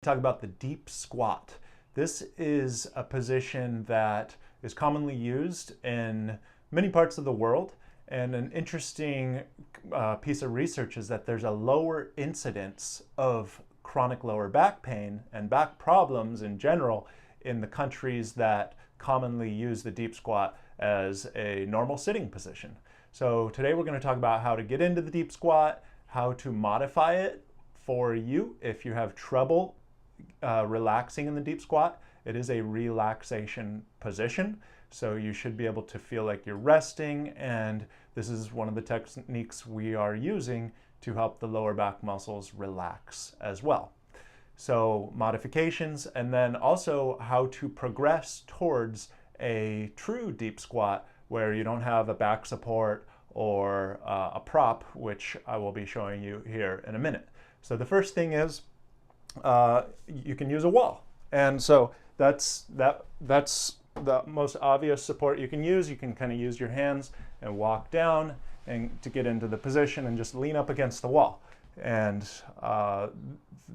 talk about the deep squat. This is a position that is commonly used in many parts of the world, and an interesting piece of research is that there's a lower incidence of chronic lower back pain and back problems in general in the countries that commonly use the deep squat as a normal sitting position. So today we're going to talk about how to get into the deep squat, how to modify it for you if you have trouble relaxing in the deep squat. It is a relaxation position, so you should be able to feel like you're resting, and this is one of the techniques we are using to help the lower back muscles relax as well. So modifications, and then also how to progress towards a true deep squat where you don't have a back support or a prop, which I will be showing you here in a minute. So the first thing is you can use a wall, and so that's the most obvious support you can use. You can kind of use your hands and walk down and to get into the position and just lean up against the wall. And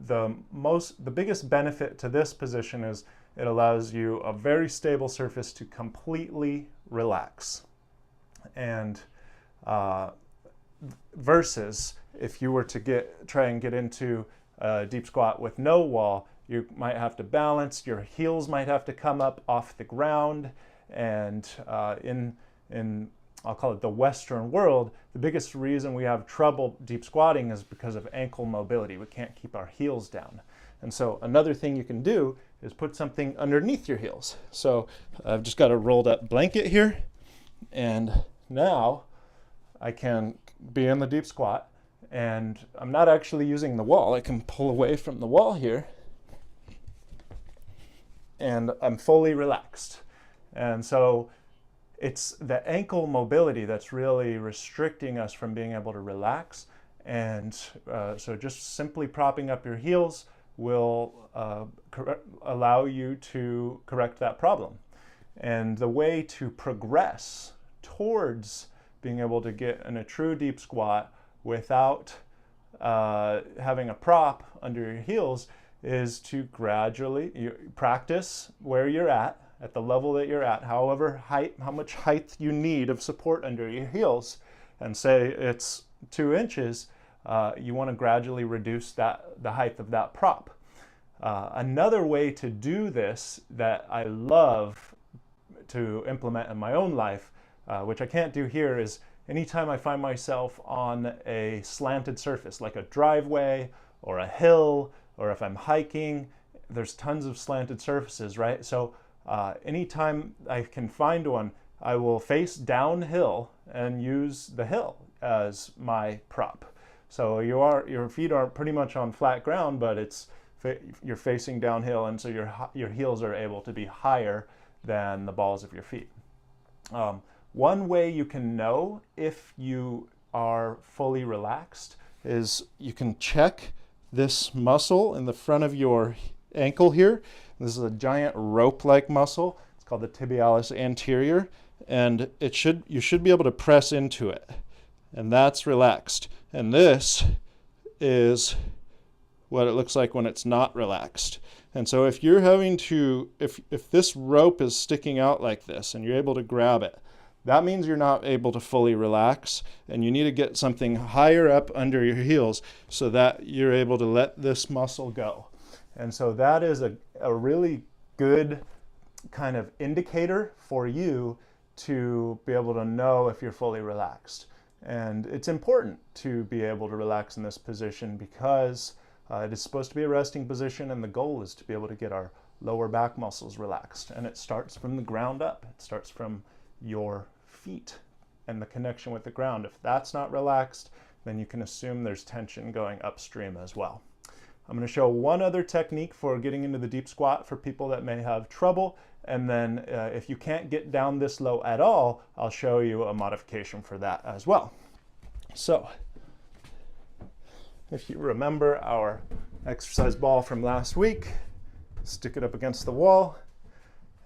the biggest benefit to this position is it allows you a very stable surface to completely relax. And versus if you were to try and get into a deep squat with no wall, you might have to balance, your heels might have to come up off the ground, and in I'll call it the Western world, the biggest reason we have trouble deep squatting is because of ankle mobility. We can't keep our heels down. And so another thing you can do is put something underneath your heels. So I've just got a rolled up blanket here, and now I can be in the deep squat, and I'm not actually using the wall. I can pull away from the wall here, and I'm fully relaxed. And so it's the ankle mobility that's really restricting us from being able to relax. And so just simply propping up your heels will allow you to correct that problem. And the way to progress towards being able to get in a true deep squat without having a prop under your heels is to gradually practice where you're at the level that you're at, how much height you need of support under your heels, and say it's 2 inches, you want to gradually reduce the height of that prop. Another way to do this that I love to implement in my own life, which I can't do here, is anytime I find myself on a slanted surface like a driveway or a hill, or if I'm hiking, there's tons of slanted surfaces, right? So anytime I can find one, I will face downhill and use the hill as my prop. So your feet are pretty much on flat ground, but you're facing downhill, and so your heels are able to be higher than the balls of your feet. One way you can know if you are fully relaxed is you can check this muscle in the front of your ankle here. This is a giant rope-like muscle. It's called the tibialis anterior, and you should be able to press into it, and that's relaxed. And this is what it looks like when it's not relaxed. And so if you're having to, if this rope is sticking out like this and you're able to grab it, that means you're not able to fully relax, and you need to get something higher up under your heels so that you're able to let this muscle go. And so that is a really good kind of indicator for you to be able to know if you're fully relaxed. And it's important to be able to relax in this position because it is supposed to be a resting position, and the goal is to be able to get our lower back muscles relaxed. And it starts from the ground up. It starts from your feet and the connection with the ground. If that's not relaxed, then you can assume there's tension going upstream as well. I'm going to show one other technique for getting into the deep squat for people that may have trouble, and then if you can't get down this low at all, I'll show you a modification for that as well. So if you remember our exercise ball from last week, stick it up against the wall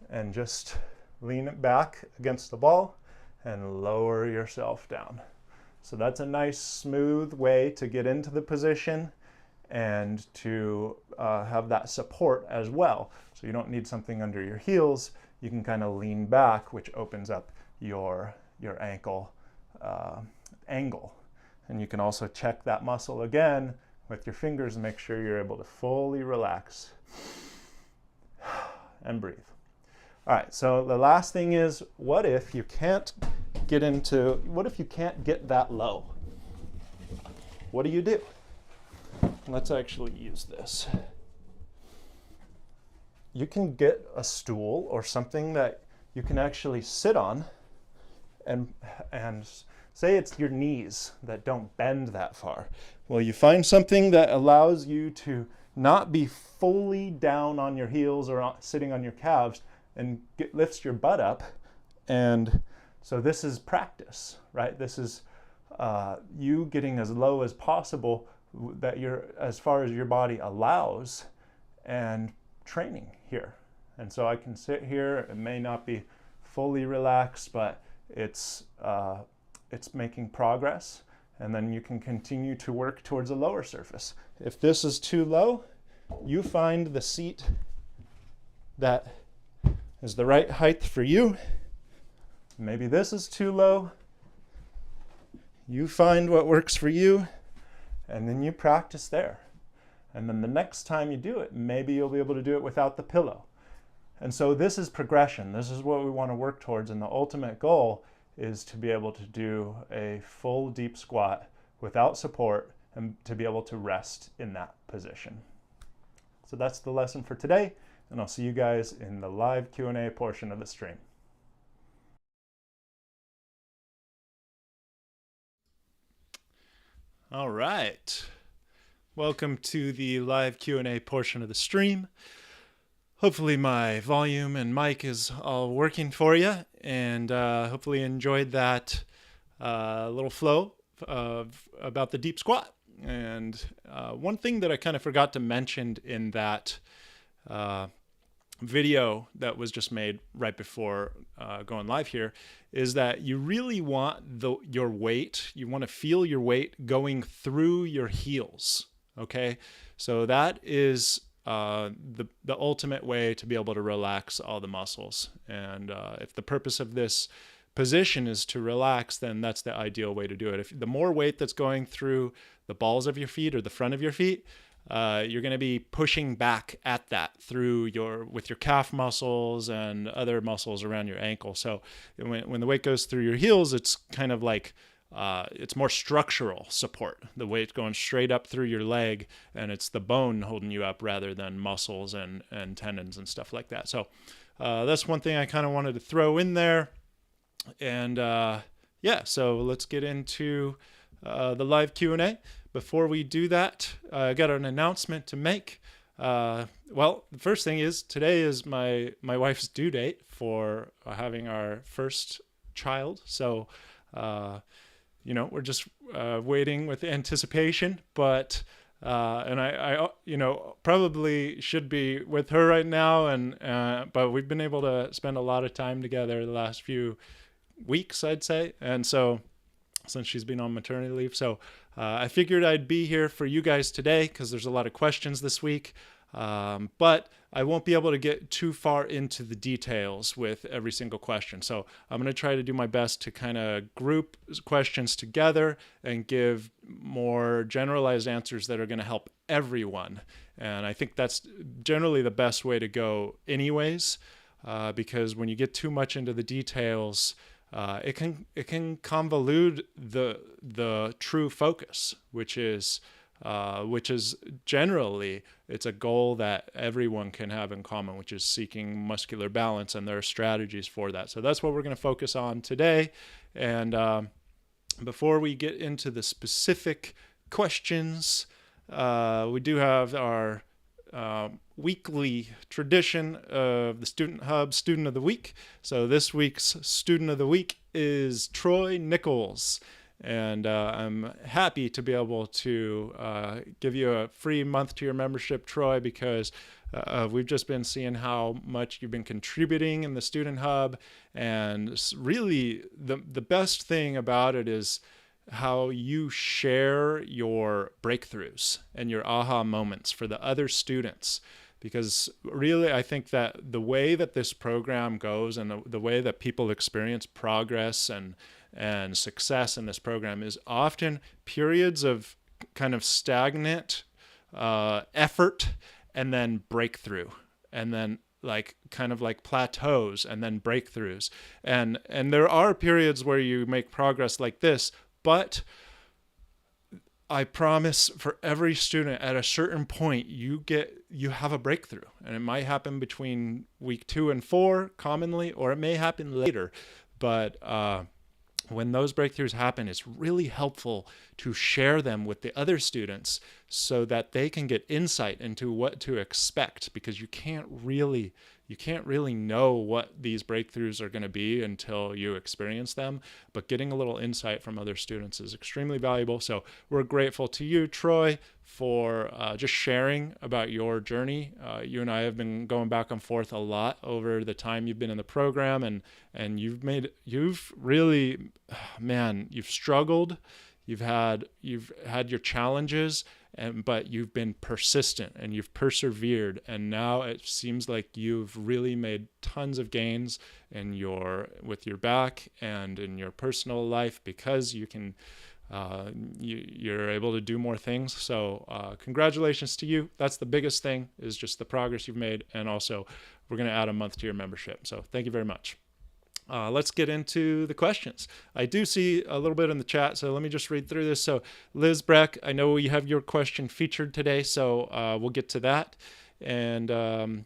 and just lean it back against the ball and lower yourself down. So that's a nice smooth way to get into the position. and to have that support as well. So you don't need something under your heels. You can kind of lean back, which opens up your ankle angle. And you can also check that muscle again with your fingers and make sure you're able to fully relax and breathe. All right, so the last thing is, what if you can't get that low? What do you do? Let's actually use this. You can get a stool or something that you can actually sit on, and say it's your knees that don't bend that far. Well, you find something that allows you to not be fully down on your heels or sitting on your calves, and lifts your butt up. And so this is practice, right? This is you getting as low as possible, that you're as far as your body allows, and training here. And so I can sit here. It may not be fully relaxed, but it's making progress. And then you can continue to work towards a lower surface. If this is too low, you find the seat that is the right height for you. Maybe this is too low. You find what works for you, and then you practice there. And then the next time you do it, maybe you'll be able to do it without the pillow. And so this is progression. This is what we want to work towards. And the ultimate goal is to be able to do a full deep squat without support, and to be able to rest in that position. So that's the lesson for today, and I'll see you guys in the live Q&A portion of the stream. All right. Welcome to the live Q&A portion of the stream. Hopefully my volume and mic is all working for you, and hopefully you enjoyed that little flow about the deep squat. And one thing that I kind of forgot to mention in that video that was just made right before going live here is that you really want your weight, you want to feel your weight going through your heels. Okay, so that is the ultimate way to be able to relax all the muscles. And if the purpose of this position is to relax, then that's the ideal way to do it. If the more weight that's going through the balls of your feet or the front of your feet, you're going to be pushing back at that with your calf muscles and other muscles around your ankle. So when the weight goes through your heels, it's kind of like it's more structural support. The weight going straight up through your leg, and it's the bone holding you up rather than muscles and tendons and stuff like that. So that's one thing I kind of wanted to throw in there. And yeah, so let's get into the live Q&A. Before we do that, I got an announcement to make. Well, the first thing is today is my wife's due date for having our first child. So, we're just waiting with anticipation, but and I probably should be with her right now, but we've been able to spend a lot of time together the last few weeks, I'd say, and so since she's been on maternity leave, so I figured I'd be here for you guys today because there's a lot of questions this week, but I won't be able to get too far into the details with every single question. So I'm going to try to do my best to kind of group questions together and give more generalized answers that are going to help everyone. And I think that's generally the best way to go anyways, because when you get too much into the details, it can convolute the true focus, which is generally, it's a goal that everyone can have in common, which is seeking muscular balance, and there are strategies for that. So that's what we're going to focus on today. And before we get into the specific questions, we do have our weekly tradition of the Student Hub Student of the Week. So this week's Student of the Week is Troy Nichols. And I'm happy to be able to give you a free month to your membership, Troy, because we've just been seeing how much you've been contributing in the Student Hub. And really, the best thing about it is how you share your breakthroughs and your aha moments for the other students. Because really, I think that the way that this program goes and the way that people experience progress and success in this program is often periods of kind of stagnant effort and then breakthrough, and then like kind of like plateaus and then breakthroughs. And there are periods where you make progress like this, but I promise for every student at a certain point you have a breakthrough, and it might happen between week 2 and 4 commonly, or it may happen later. But when those breakthroughs happen, it's really helpful to share them with the other students so that they can get insight into what to expect, because you can't really know what these breakthroughs are going to be until you experience them. But getting a little insight from other students is extremely valuable. So we're grateful to you, Troy, for just sharing about your journey. You and I have been going back and forth a lot over the time you've been in the program, and you've really, man, you've struggled. You've had your challenges, but you've been persistent and you've persevered, and now it seems like you've really made tons of gains with your back and in your personal life, because you can you're able to do more things. So congratulations to you. That's the biggest thing, is just the progress you've made, and also we're going to add a month to your membership. So thank you very much. Let's get into the questions. I do see a little bit in the chat, so let me just read through this. So Liz Breck, I know you have your question featured today, so we'll get to that. And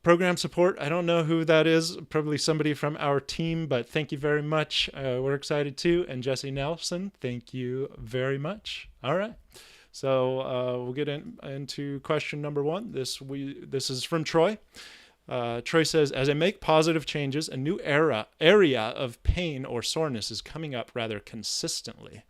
program support, I don't know who that is, probably somebody from our team, but thank you very much. We're excited too. And Jesse Nelson, thank you very much. All right. So we'll get into question number 1. This is from Troy. Troy says, as I make positive changes, a new area of pain or soreness is coming up rather consistently.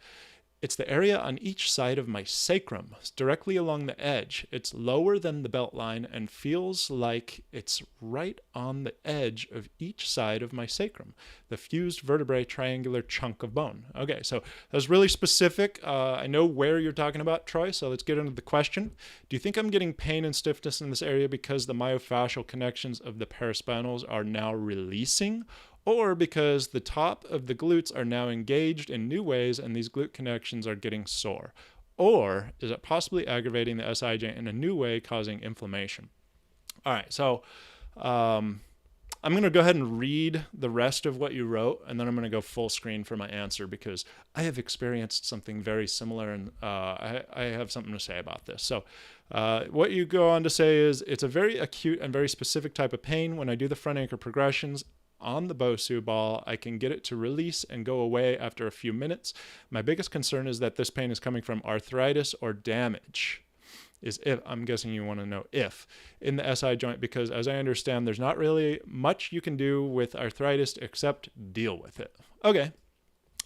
It's the area on each side of my sacrum, directly along the edge. It's lower than the belt line and feels like it's right on the edge of each side of my sacrum, the fused vertebrae triangular chunk of bone. Okay, so that's really specific. I know where you're talking about, Troy, so let's get into the question. Do you think I'm getting pain and stiffness in this area because the myofascial connections of the paraspinals are now releasing, or because the top of the glutes are now engaged in new ways and these glute connections are getting sore? Or is it possibly aggravating the SI joint in a new way, causing inflammation? All right, so I'm going to go ahead and read the rest of what you wrote, and then I'm going to go full screen for my answer, because I have experienced something very similar, and I have something to say about this. So what you go on to say is, it's a very acute and very specific type of pain. When I do the front anchor progressions on the Bosu ball, I can get it to release and go away after a few minutes. My biggest concern is that this pain is coming from arthritis or damage. I'm guessing you want to know if, in the SI joint, because as I understand, there's not really much you can do with arthritis except deal with it. Okay,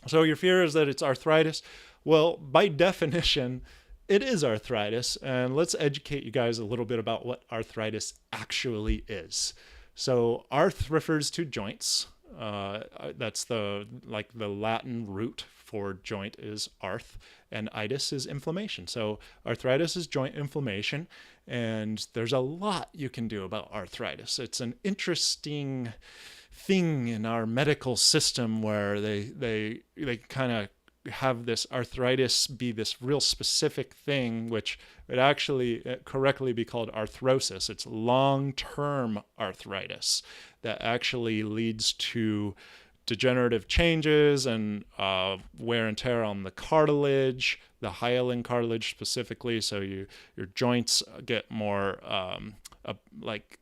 so your fear is that it's arthritis. Well, by definition, it is arthritis, and let's educate you guys a little bit about what arthritis actually is. So arth refers to joints. That's the Latin root for joint is arth, and itis is inflammation. So arthritis is joint inflammation, and there's a lot you can do about arthritis. It's an interesting thing in our medical system where they kind of have this arthritis be this real specific thing, which would actually correctly be called arthrosis. It's long-term arthritis that actually leads to degenerative changes and wear and tear on the cartilage, the hyaline cartilage specifically. So your joints get more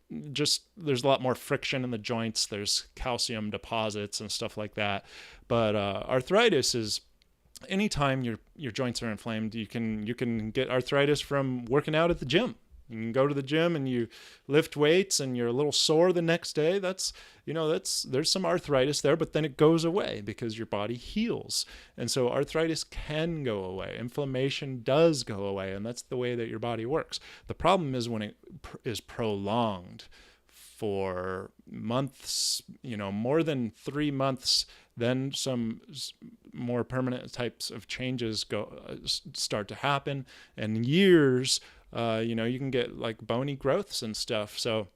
there's a lot more friction in the joints. There's calcium deposits and stuff like that. But arthritis is anytime your joints are inflamed. You can get arthritis from working out at the gym. You can go to the gym and you lift weights and you're a little sore the next day. There's some arthritis there, but then it goes away because your body heals. And so arthritis can go away. Inflammation does go away, and that's the way that your body works. The problem is when it is prolonged for months, more than 3 months. Then some more permanent types of changes start to happen, and years, you can get like bony growths and stuff. So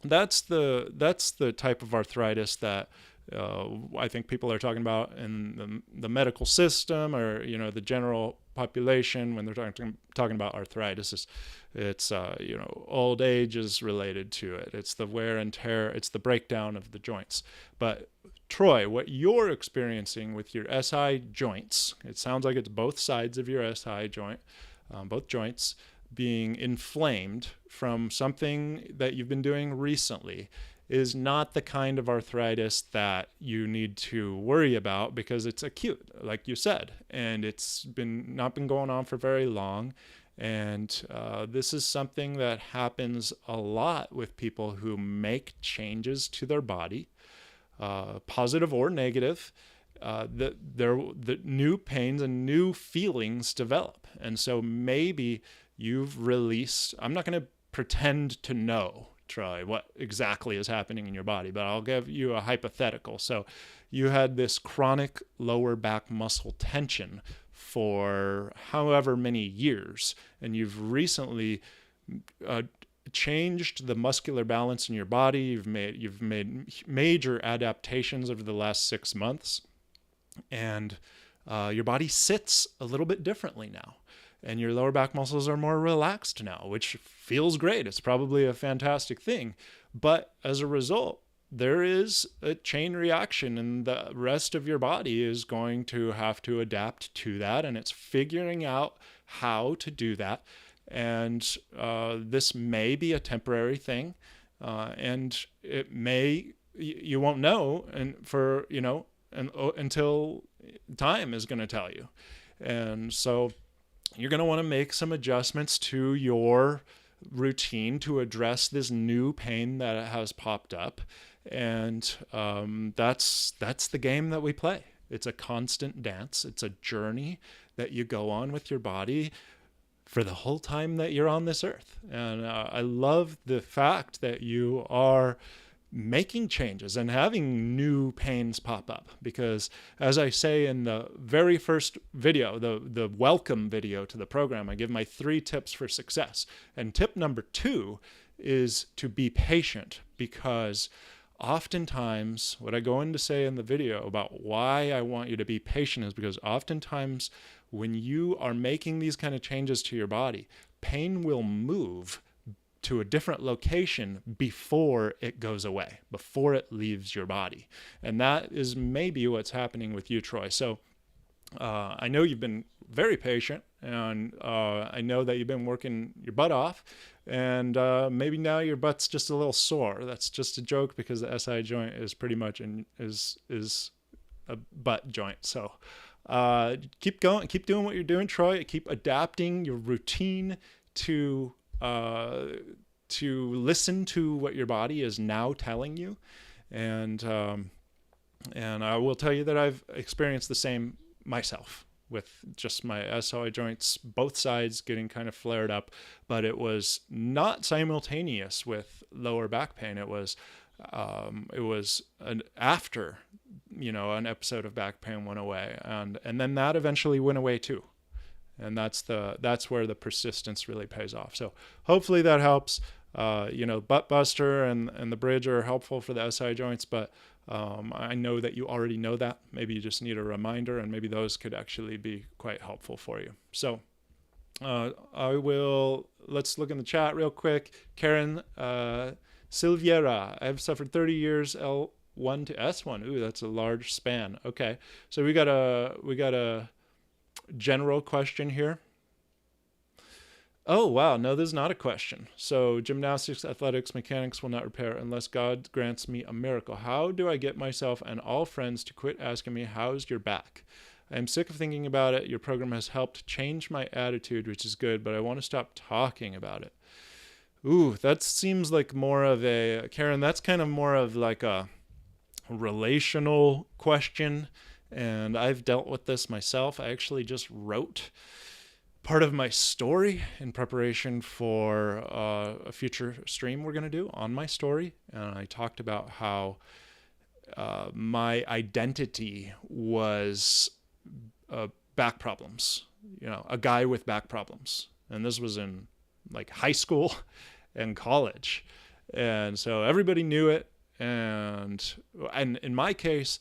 that's the type of arthritis that I think people are talking about in the medical system, or the general population when they're talking about arthritis. It's old age is related to it. It's the wear and tear. It's the breakdown of the joints. But Troy, what you're experiencing with your SI joints, it sounds like it's both sides of your SI joint, both joints being inflamed from something that you've been doing recently, is not the kind of arthritis that you need to worry about, because it's acute, like you said, and it's not been going on for very long. And this is something that happens a lot with people who make changes to their body, positive or negative. The new pains and new feelings develop. And so maybe you've released, I'm not going to pretend to know, Troy, what exactly is happening in your body, but I'll give you a hypothetical. So you had this chronic lower back muscle tension for however many years, and you've recently changed the muscular balance in your body. You've made major adaptations over the last 6 months, and your body sits a little bit differently now. And your lower back muscles are more relaxed now, which feels great. It's probably a fantastic thing. But as a result, there is a chain reaction, and the rest of your body is going to have to adapt to that. And it's figuring out how to do that. And this may be a temporary thing. And it may, you won't know until time is going to tell you. And so you're going to want to make some adjustments to your routine to address this new pain that has popped up. And that's the game that we play. It's a constant dance. It's a journey that you go on with your body for the whole time that you're on this earth. And I love the fact that you are making changes and having new pains pop up, because as I say in the very first video, the welcome video to the program, I give my 3 tips for success. And tip number 2 is to be patient, because oftentimes what I go in to say in the video about why I want you to be patient is because oftentimes when you are making these kind of changes to your body, pain will move to a different location before it goes away, before it leaves your body. And that is maybe what's happening with you, Troy. So I know you've been very patient, and I know that you've been working your butt off, and maybe now your butt's just a little sore. That's just a joke, because the SI joint is pretty much is a butt joint. So keep going, keep doing what you're doing, Troy. Keep adapting your routine to listen to what your body is now telling you. And I will tell you that I've experienced the same myself, with just my SI joints, both sides getting kind of flared up, but it was not simultaneous with lower back pain. It was after, an episode of back pain went away, and then that eventually went away too. And that's where the persistence really pays off. So hopefully that helps. Butt buster and the bridge are helpful for the SI joints, but I know that you already know that. Maybe you just need a reminder, and maybe those could actually be quite helpful for you. So let's look in the chat real quick. Karen Silviera, I've suffered 30 years L1 to S1. Ooh, that's a large span. Okay, so we got a general question here. Oh, wow. No, this is not a question. So gymnastics, athletics, mechanics will not repair unless God grants me a miracle. How do I get myself and all friends to quit asking me, how's your back? I'm sick of thinking about it. Your program has helped change my attitude, which is good, but I want to stop talking about it. Ooh, that seems like more of a, Karen, that's kind of more of like a relational question. And I've dealt with this myself. I actually just wrote part of my story in preparation for a future stream we're going to do on my story. And I talked about how my identity was back problems, a guy with back problems. And this was in like high school and college. And so everybody knew it. And in my case,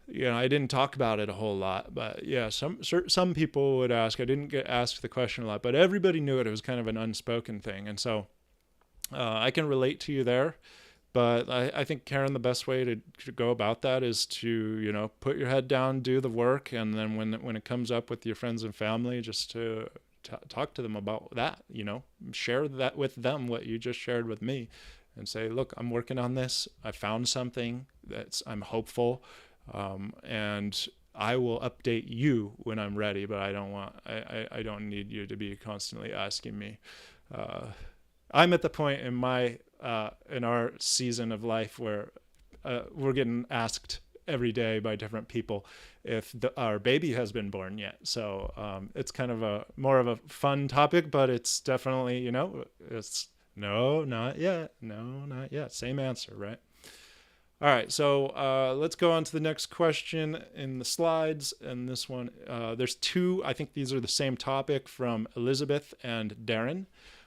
I didn't talk about it a whole lot, but yeah, some people would ask. I didn't get asked the question a lot, but everybody knew it. It was kind of an unspoken thing. And so I can relate to you there. But I think, Karen, the best way to go about that is to, put your head down, do the work, and then when it comes up with your friends and family, just to talk to them about that, share that with them, what you just shared with me, and say, look, I'm working on this. I found something I'm hopeful, and I will update you when I'm ready, but I don't need you to be constantly asking me. I'm at the point in our season of life where we're getting asked every day by different people if our baby has been born yet. So it's kind of more of a fun topic, but it's definitely, it's no, not yet. No, not yet. Same answer, right? All right, so let's go on to the next question in the slides. And this one, there's two, I think these are the same topic, from Elizabeth and Darren.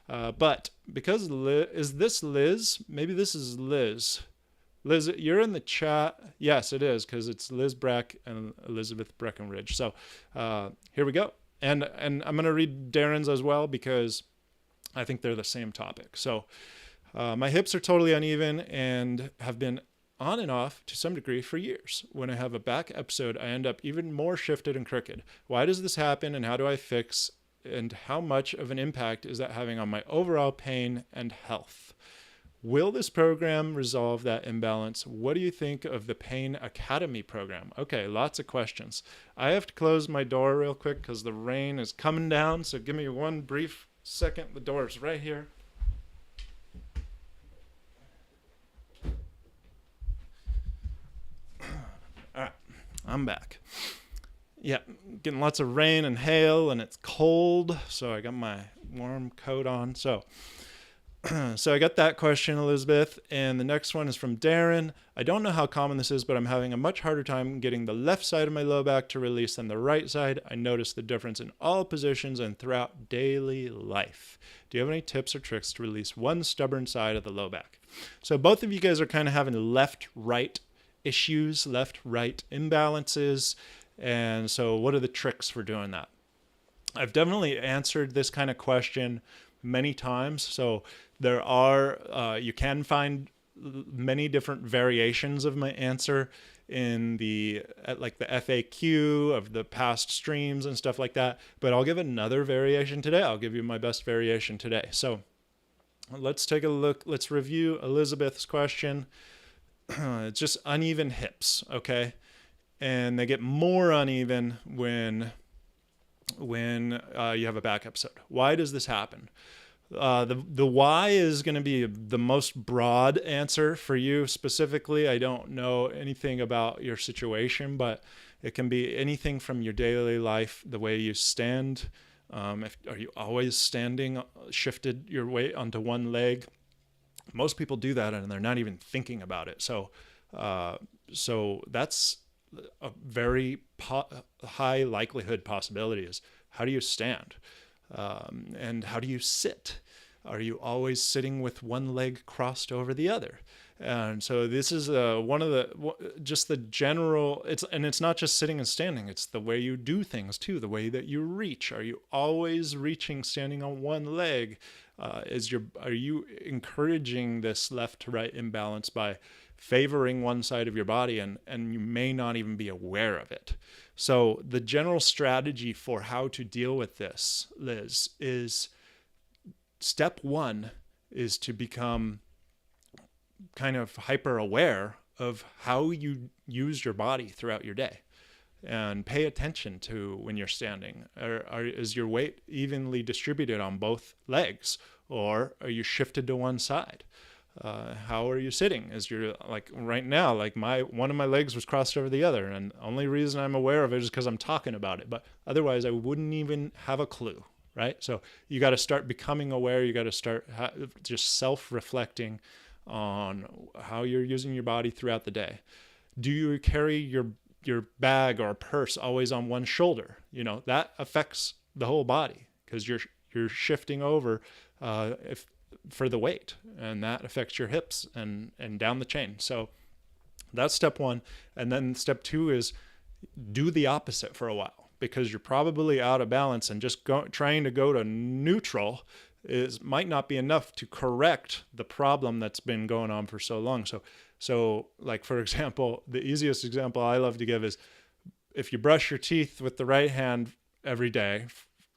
But because is this Liz? Maybe this is Liz. Liz, you're in the chat. Yes, it is, because it's Liz Breck and Elizabeth Breckenridge. So here we go. And I'm going to read Darren's as well, because I think they're the same topic. So my hips are totally uneven and have been on and off to some degree for years. When I have a back episode, I end up even more shifted and crooked. Why does this happen, and how do I fix, and how much of an impact is that having on my overall pain and health? Will this program resolve that imbalance? What do you think of the Pain Academy program? Okay, lots of questions. I have to close my door real quick because the rain is coming down, so give me one brief second. The door's right here. All right, I'm back. Yeah, getting lots of rain and hail, and it's cold, so I got my warm coat on. So I got that question, Elizabeth, and the next one is from Darren. I don't know how common this is, but I'm having a much harder time getting the left side of my low back to release than the right side. I notice the difference in all positions and throughout daily life. Do you have any tips or tricks to release one stubborn side of the low back? So both of you guys are kind of having left-right issues, left-right imbalances. And so what are the tricks for doing that? I've definitely answered this kind of question many times. So there are, you can find many different variations of my answer in the FAQ of the past streams and stuff like that. But I'll give another variation today. I'll give you my best variation today. So let's take a look. Let's review Elizabeth's question. It's just uneven hips, okay? And they get more uneven when you have a back episode. Why does this happen? The why is going to be the most broad answer for you specifically. I don't know anything about your situation, but it can be anything from your daily life, the way you stand. Are you always standing, shifted your weight onto one leg? Most people do that and they're not even thinking about it. So that's a very high likelihood possibility is, how do you stand? And how do you sit? Are you always sitting with one leg crossed over the other? And so this is one of just the general, it's not just sitting and standing, it's the way you do things too, the way that you reach. Are you always reaching, standing on one leg? Are you encouraging this left to right imbalance by favoring one side of your body, and you may not even be aware of it? So the general strategy for how to deal with this, Liz, is step one is to become kind of hyper aware of how you use your body throughout your day, and pay attention to when you're standing. Is your weight evenly distributed on both legs, or are you shifted to one side? How are you sitting? Is you're like right now, like one of my legs was crossed over the other, and the only reason I'm aware of it is because I'm talking about it. But otherwise, I wouldn't even have a clue, right? So you got to start becoming aware. You got to start just self-reflecting on how you're using your body throughout the day. Do you carry your bag or purse always on one shoulder? That affects the whole body because you're shifting over if for the weight, and that affects your hips and down the chain. So that's step one. And then step two is do the opposite for a while, because you're probably out of balance, and just trying to go to neutral might not be enough to correct the problem that's been going on for so long. So like, for example, the easiest example I love to give is if you brush your teeth with the right hand every day,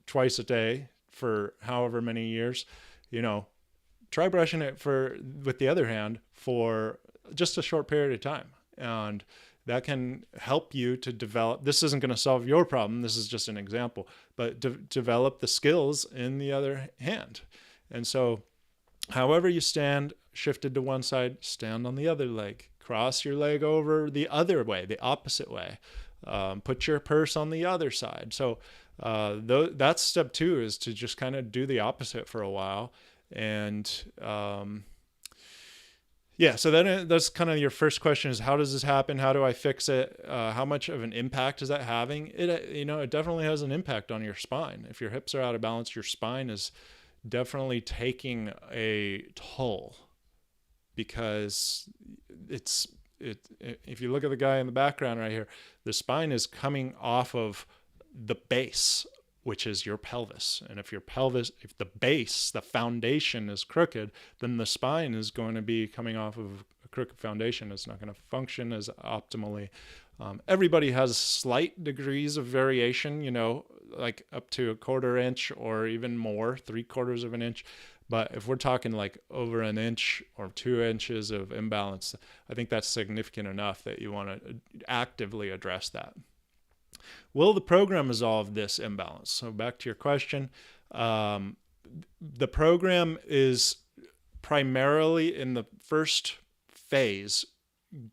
twice a day for however many years, try brushing it with the other hand for just a short period of time. And that can help you to develop. This isn't going to solve your problem. This is just an example, but develop the skills in the other hand. And so however you stand, shifted to one side, stand on the other leg, cross your leg over the other way, the opposite way, put your purse on the other side. So that's step two, is to just kind of do the opposite for a while. And so then that's kind of your first question, is how does this happen? How do I fix it? How much of an impact is that having? It definitely has an impact on your spine. If your hips are out of balance, your spine is definitely taking a toll, because if you look at the guy in the background right here, the spine is coming off of the base, which is your pelvis. And if the base, the foundation is crooked, then the spine is going to be coming off of a crooked foundation. It's not going to function as optimally. Everybody has slight degrees of variation, like up to 1/4 inch or even more, 3/4 of an inch. But if we're talking like over an inch or 2 inches of imbalance, I think that's significant enough that you want to actively address that. Will the program resolve this imbalance? So back to your question, the program is primarily in the first phase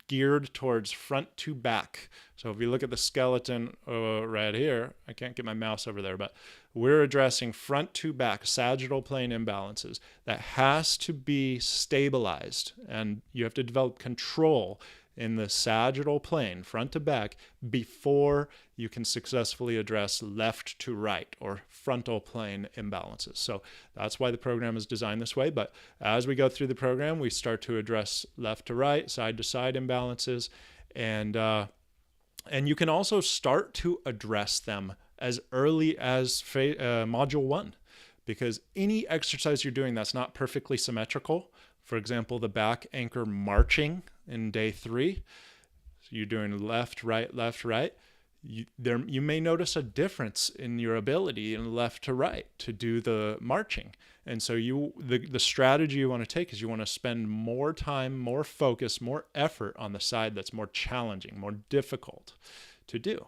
geared towards front to back. So if you look at the skeleton right here, I can't get my mouse over there, but we're addressing front to back sagittal plane imbalances. That has to be stabilized, and you have to develop control in the sagittal plane, front to back, before you can successfully address left to right or frontal plane imbalances. So that's why the program is designed this way. But as we go through the program, we start to address left to right, side to side imbalances, and you can also start to address them as early as module 1, because any exercise you're doing that's not perfectly symmetrical, for example, the back anchor marching in day 3, so you're doing left, right, you may notice a difference in your ability in left to right to do the marching. And so the strategy you want to take is you want to spend more time, more focus, more effort on the side that's more challenging, more difficult to do.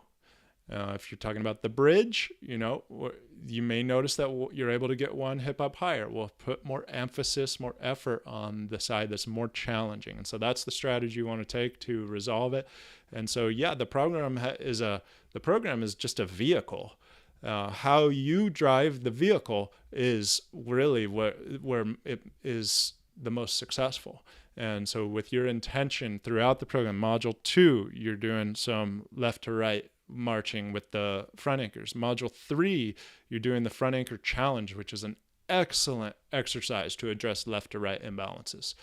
If you're talking about the bridge, you may notice that you're able to get one hip up higher. We'll put more emphasis, more effort on the side that's more challenging. And so that's the strategy you want to take to resolve it. And so, the program is just a vehicle. How you drive the vehicle is really where it is the most successful. And so with your intention throughout the program, module 2, you're doing some left to right marching with the front anchors. Module 3, you're doing the front anchor challenge, which is an excellent exercise to address left to right imbalances.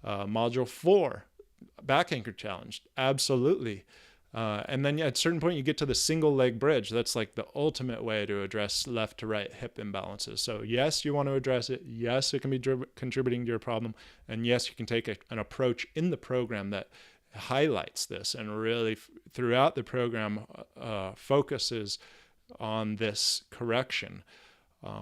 Module 4, back anchor challenge, absolutely. And then at a certain point, you get to the single leg bridge. That's like the ultimate way to address left to right hip imbalances. So yes, you want to address it. Yes, it can be contributing to your problem. And yes, you can take an approach in the program that highlights this and really throughout the program focuses on this correction.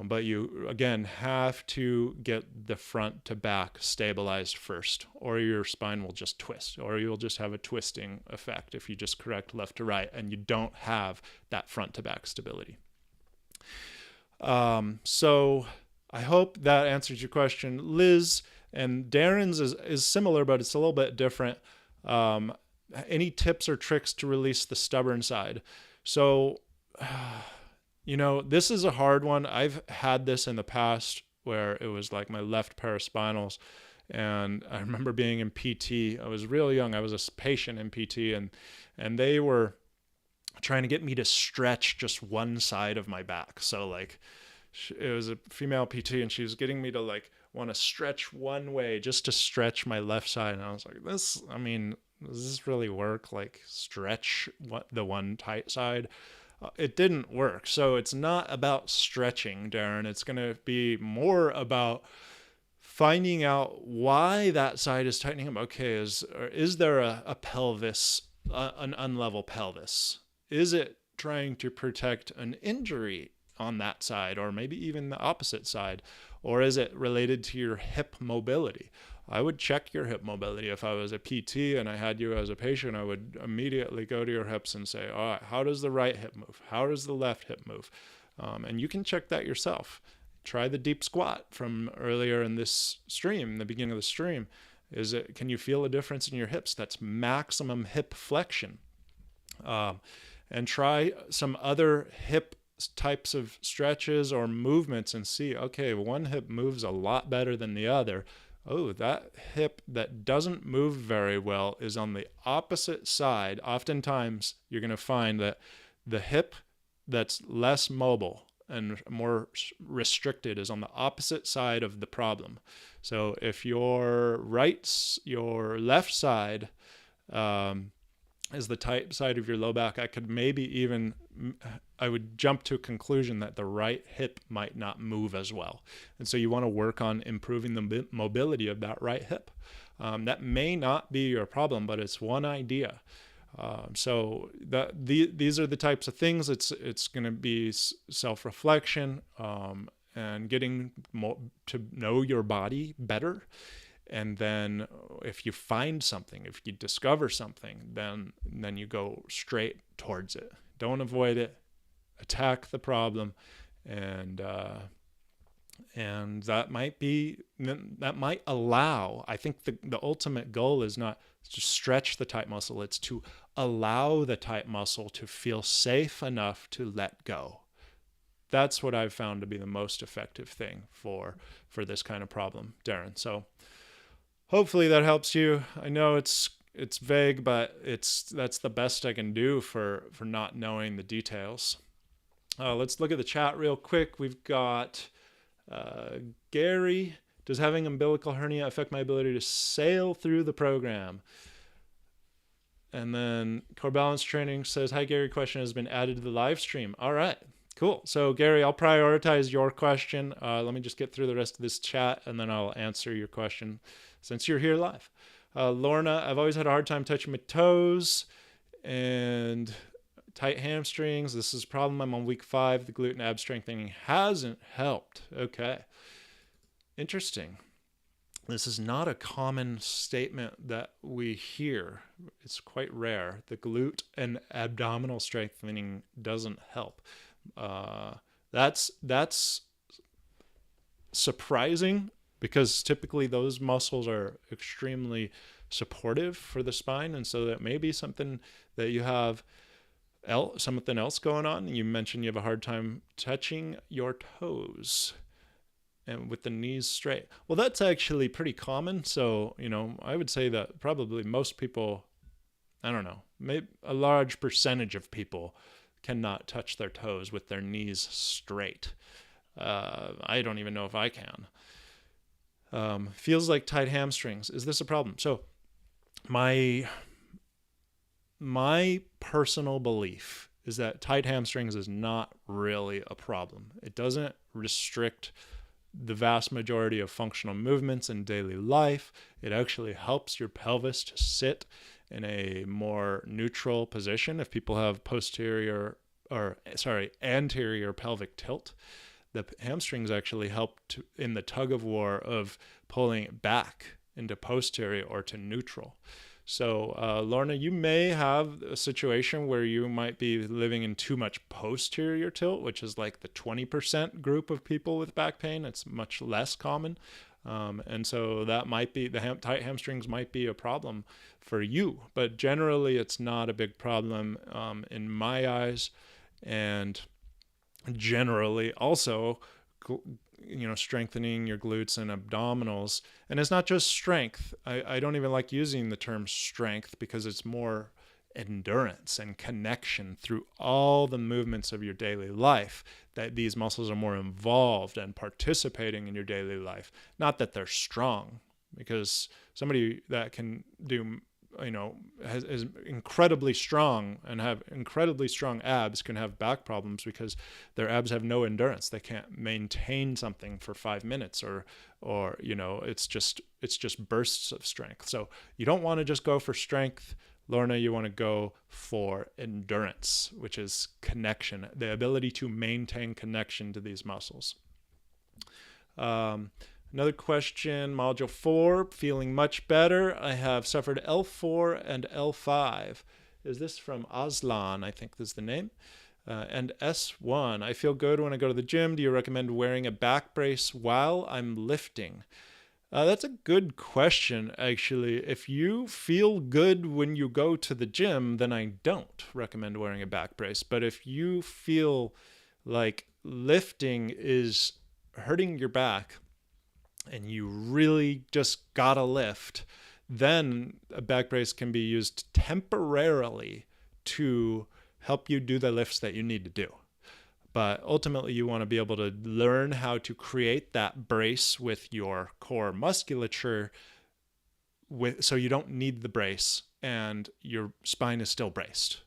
But you, again, have to get the front to back stabilized first, or your spine will just twist, or you'll just have a twisting effect if you just correct left to right and you don't have that front to back stability. So I hope that answers your question, Liz. And Darren's is similar, but it's a little bit different. Any tips or tricks to release the stubborn side? So, this is a hard one. I've had this in the past where it was like my left paraspinals. And I remember being in PT. I was real young. I was a patient in PT, and they were trying to get me to stretch just one side of my back. So like, it was a female PT, and she was getting me to like want to stretch one way just to stretch my left side. And I was like, does this really work? Like stretch the one tight side? It didn't work. So it's not about stretching, Darren. It's going to be more about finding out why that side is tightening up. Okay, is there a pelvis, an unlevel pelvis? Is it trying to protect an injury on that side, or maybe even the opposite side? Or is it related to your hip mobility? I would check your hip mobility. If I was a PT and I had you as a patient, I would immediately go to your hips and say, all right, how does the right hip move? How does the left hip move? And you can check that yourself. Try the deep squat from earlier in this stream, the beginning of the stream. Can you feel a difference in your hips? That's maximum hip flexion. And try some other hip types of stretches or movements and see, okay, one hip moves a lot better than the other. Oh, that hip that doesn't move very well is on the opposite side. Oftentimes, you're going to find that the hip that's less mobile and more restricted is on the opposite side of the problem. So if your left side is the tight side of your low back, I would jump to a conclusion that the right hip might not move as well. And so you want to work on improving the mobility of that right hip. That may not be your problem, but it's one idea. So these are the types of things. It's going to be self-reflection and getting to know your body better. And then if you find something, if you discover something, then you go straight towards it. Don't avoid it. Attack the problem. And that might allow, I think the ultimate goal is not to stretch the tight muscle. It's to allow the tight muscle to feel safe enough to let go. That's what I've found to be the most effective thing for this kind of problem, Darren. So hopefully that helps you. I know it's vague, but that's the best I can do for not knowing the details. Let's look at the chat real quick. We've got Gary. Does having umbilical hernia affect my ability to sail through the program? And then Core Balance Training says, hi, Gary, question has been added to the live stream. All right, cool. So Gary, I'll prioritize your question. Let me just get through the rest of this chat, and then I'll answer your question since you're here live. Lorna, I've always had a hard time touching my toes and tight hamstrings. This is a problem. I'm on week 5. The glute and ab strengthening hasn't helped. Okay. Interesting. This is not a common statement that we hear. It's quite rare. The glute and abdominal strengthening doesn't help. That's surprising, because typically those muscles are extremely supportive for the spine. And so that may be something that you have something else going on. You mentioned you have a hard time touching your toes and with the knees straight. Well, that's actually pretty common. So, I would say that probably most people, I don't know, maybe a large percentage of people cannot touch their toes with their knees straight. I don't even know if I can. Feels like tight hamstrings. Is this a problem? So my personal belief is that tight hamstrings is not really a problem. It doesn't restrict the vast majority of functional movements in daily life. It actually helps your pelvis to sit in a more neutral position. If people have anterior pelvic tilt, the hamstrings actually help in the tug of war of pulling it back into posterior or to neutral. So, Lorna, you may have a situation where you might be living in too much posterior tilt, which is like the 20% group of people with back pain. It's much less common. And so that might be tight hamstrings might be a problem for you, but generally it's not a big problem in my eyes. And generally also, strengthening your glutes and abdominals. And it's not just strength. I don't even like using the term strength because it's more endurance and connection through all the movements of your daily life, that these muscles are more involved and participating in your daily life. Not that they're strong, because somebody that can do, is incredibly strong and have incredibly strong abs can have back problems because their abs have no endurance. They can't maintain something for 5 minutes, or it's just bursts of strength. So you don't want to just go for strength, Lorna. You want to go for endurance, which is connection, the ability to maintain connection to these muscles. Another question, Module 4, feeling much better. I have suffered L4 and L5. Is this from Aslan? I think this is the name. And S1, I feel good when I go to the gym. Do you recommend wearing a back brace while I'm lifting? That's a good question, actually. If you feel good when you go to the gym, then I don't recommend wearing a back brace. But if you feel like lifting is hurting your back and you really just gotta lift, then a back brace can be used temporarily to help you do the lifts that you need to do. But ultimately, you want to be able to learn how to create that brace with your core musculature, so you don't need the brace and your spine is still braced.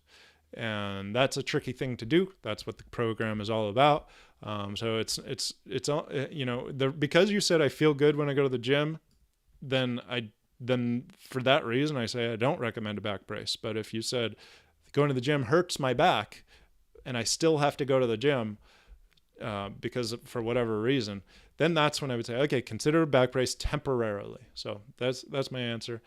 And that's a tricky thing to do. That's what the program is all about. So it's because you said I feel good when I go to the gym, then for that reason I say I don't recommend a back brace. But if you said going to the gym hurts my back and I still have to go to the gym because for whatever reason, then that's when I would say, okay, consider a back brace temporarily. So that's my answer.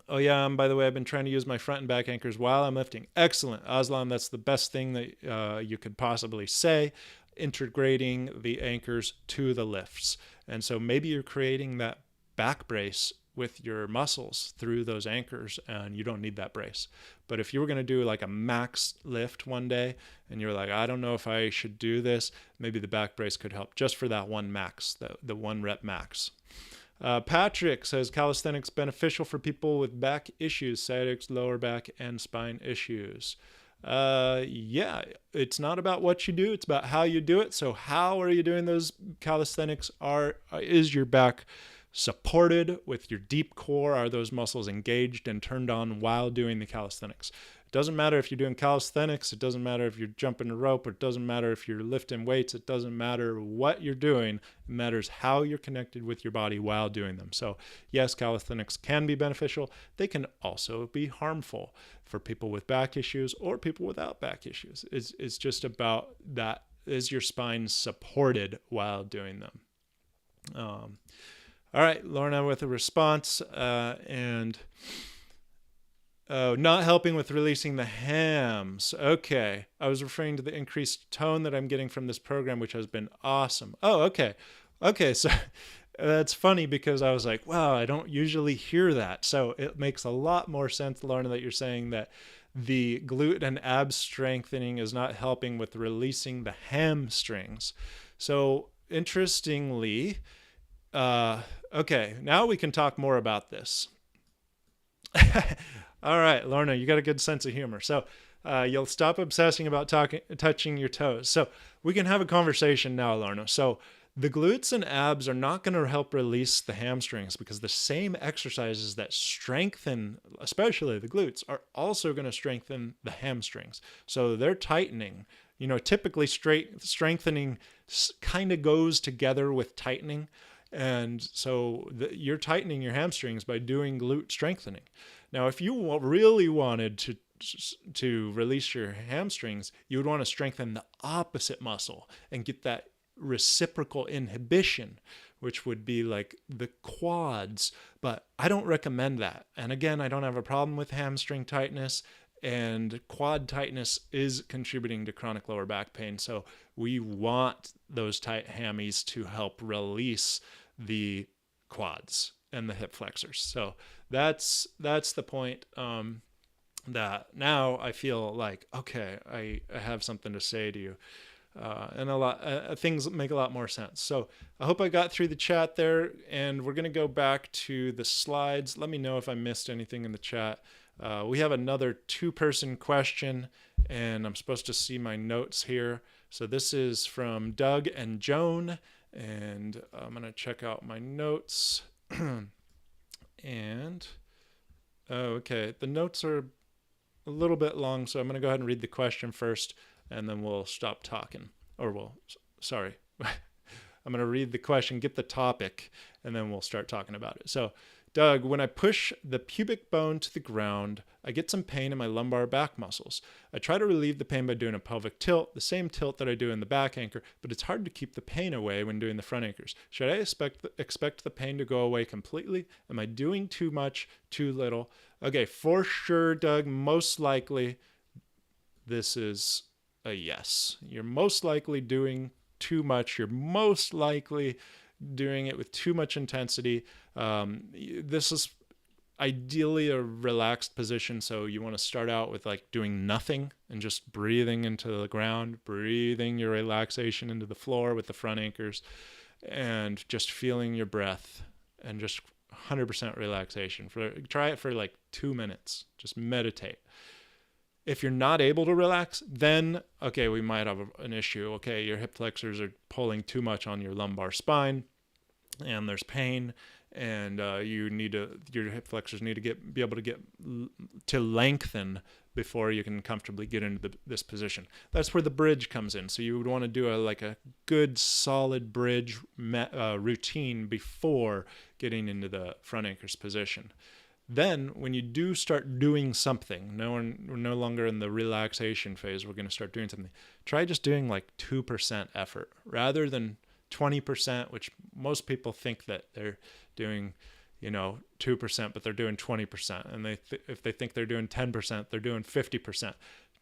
Oh yeah, by the way, I've been trying to use my front and back anchors while I'm lifting. Excellent, Aslan. That's the best thing that you could possibly say, integrating the anchors to the lifts. And so maybe you're creating that back brace with your muscles through those anchors and you don't need that brace. But if you were going to do like a max lift one day and you're like, I don't know if I should do this, maybe the back brace could help just for that one max, the 1 rep max. Patrick says calisthenics beneficial for people with back issues, sciatic, lower back, and spine issues. Yeah, it's not about what you do, it's about how you do it. So how are you doing those calisthenics? Is your back supported with your deep core? Are those muscles engaged and turned on while doing the calisthenics? It doesn't matter if you're doing calisthenics, it doesn't matter if you're jumping a rope, it doesn't matter if you're lifting weights, it doesn't matter what you're doing, it matters how you're connected with your body while doing them. So yes, calisthenics can be beneficial. They can also be harmful for people with back issues or people without back issues. It's just about that. Is your spine supported while doing them? All right, Lorna with a response, not helping with releasing the hams. Okay, I was referring to the increased tone that I'm getting from this program, which has been awesome. Oh, okay. So that's funny because I was like, wow, I don't usually hear that. So it makes a lot more sense, Lorna, that you're saying that the glute and ab strengthening is not helping with releasing the hamstrings. So interestingly, okay, now we can talk more about this. All right, Lorna, you got a good sense of humor. So you'll stop obsessing about touching your toes. So we can have a conversation now, Lorna. So the glutes and abs are not going to help release the hamstrings because the same exercises that strengthen, especially the glutes, are also going to strengthen the hamstrings. So they're tightening. Typically strengthening kind of goes together with tightening. And so you're tightening your hamstrings by doing glute strengthening. Now, if you really wanted to release your hamstrings, you would want to strengthen the opposite muscle and get that reciprocal inhibition, which would be like the quads. But I don't recommend that. And again, I don't have a problem with hamstring tightness, and quad tightness is contributing to chronic lower back pain. So we want those tight hammies to help release the quads and the hip flexors. So that's the point. That now I feel like, okay, I have something to say to you. And a lot things make a lot more sense. So I hope I got through the chat there, and we're going to go back to the slides. Let me know if I missed anything in the chat. We have another 2-person question, and I'm supposed to see my notes here. So this is from Doug and Joan, and I'm going to check out my notes. And okay, the notes are a little bit long, so I'm going to go ahead and read the question first, and then we'll stop talking. Sorry. I'm going to read the question, get the topic, and then we'll start talking about it. So, Doug, when I push the pubic bone to the ground, I get some pain in my lumbar back muscles. I try to relieve the pain by doing a pelvic tilt, the same tilt that I do in the back anchor, but it's hard to keep the pain away when doing the front anchors. Should I expect the pain to go away completely? Am I doing too much, too little? Okay, for sure, Doug, most likely this is a yes. You're most likely doing too much. You're most likely doing it with too much intensity. This is ideally a relaxed position, so you want to start out with like doing nothing and just breathing into the ground, breathing your relaxation into the floor with the front anchors, and just feeling your breath and just 100% relaxation. Try it for like 2 minutes. Just meditate. If you're not able to relax, then, okay, we might have an issue. Okay, your hip flexors are pulling too much on your lumbar spine, and there's pain, and your hip flexors need to be able to get to lengthen before you can comfortably get into this position. That's where the bridge comes in. So you would want to do a good solid bridge routine before getting into the front anchors position. Then when you do start doing something, we're no longer in the relaxation phase, we're going to start doing something. Try just doing like 2% effort rather than 20%, which most people think that they're doing, 2%, but they're doing 20%. And if they think they're doing 10%, they're doing 50%.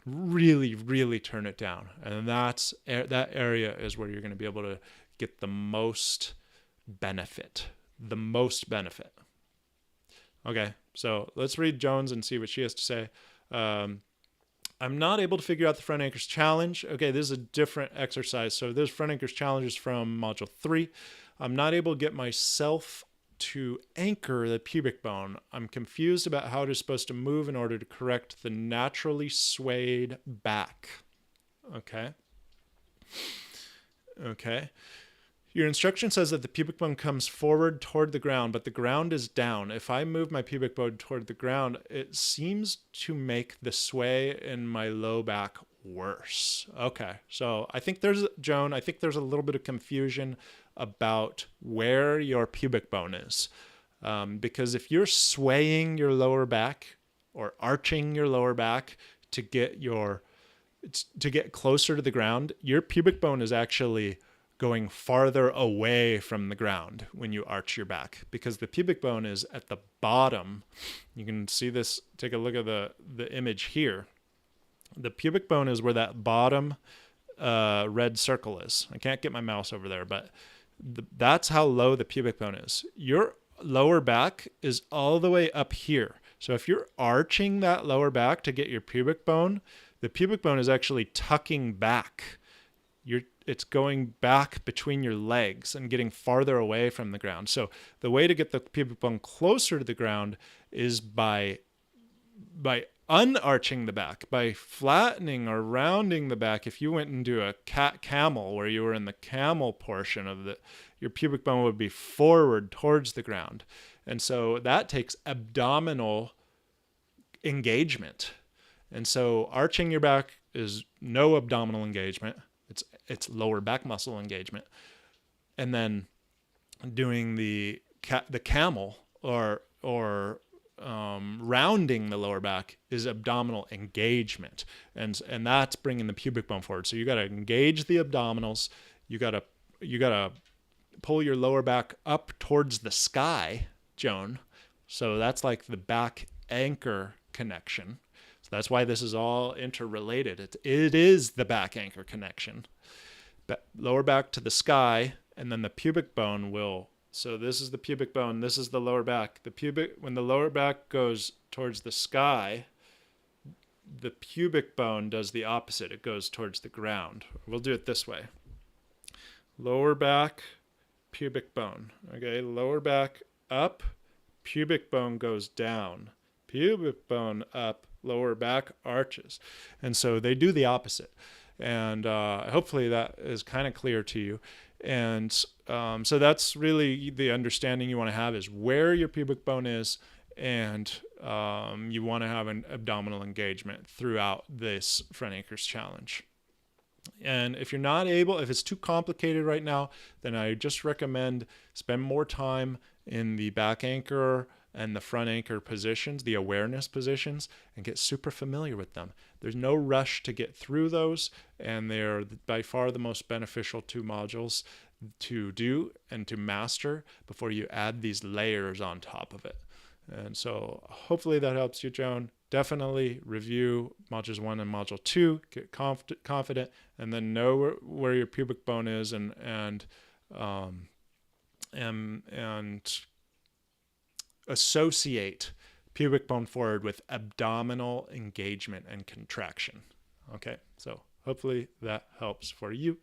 Really, really turn it down. And that area is where you're going to be able to get the most benefit. Okay, so let's read Jones and see what she has to say. I'm not able to figure out the front anchors challenge. Okay, this is a different exercise. So this front anchors challenge is from module 3. I'm not able to get myself to anchor the pubic bone. I'm confused about how it is supposed to move in order to correct the naturally swayed back. Okay. Your instruction says that the pubic bone comes forward toward the ground, but the ground is down. If I move my pubic bone toward the ground, it seems to make the sway in my low back worse. Okay, so I think there's a little bit of confusion about where your pubic bone is. Because if you're swaying your lower back or arching your lower back to get closer to the ground, your pubic bone is actually going farther away from the ground when you arch your back, because the pubic bone is at the bottom. You can see this, take a look at the image here. The pubic bone is where that bottom red circle is. I can't get my mouse over there, but that's how low the pubic bone is. Your lower back is all the way up here. So if you're arching that lower back to get your pubic bone, the pubic bone is actually tucking back. It's going back between your legs and getting farther away from the ground. So the way to get the pubic bone closer to the ground is by unarching the back, by flattening or rounding the back. If you went into a camel, where you were in the camel portion of your pubic bone would be forward towards the ground. And so that takes abdominal engagement. And so arching your back is no abdominal engagement. It's lower back muscle engagement. And then doing the camel or rounding the lower back is abdominal engagement. And that's bringing the pubic bone forward. So you got to engage the abdominals. You got to pull your lower back up towards the sky, Joan. So that's like the back anchor connection. So that's why this is all interrelated. It is the back anchor connection. Lower back to the sky, and then the pubic bone will So this is the pubic bone. This is the lower back. When the lower back goes towards the sky, the pubic bone does the opposite. It goes towards the ground. We'll do it this way. Lower back, pubic bone. Okay, lower back up, pubic bone goes down. Pubic bone up, lower back arches. And so they do the opposite. And hopefully that is kind of clear to you. And so that's really the understanding you want to have, is where your pubic bone is, and you want to have an abdominal engagement throughout this front anchors challenge. And if you're not able, if it's too complicated right now, then I just recommend spend more time in the back anchor and the front anchor positions, the awareness positions, and get super familiar with them. There's no rush to get through those, and they're by far the most beneficial 2 modules to do and to master before you add these layers on top of it. And so hopefully that helps you, Joan. Definitely review modules 1 and module 2, get confident, and then know where your pubic bone is, and associate pubic bone forward with abdominal engagement and contraction. Okay, so hopefully that helps for you.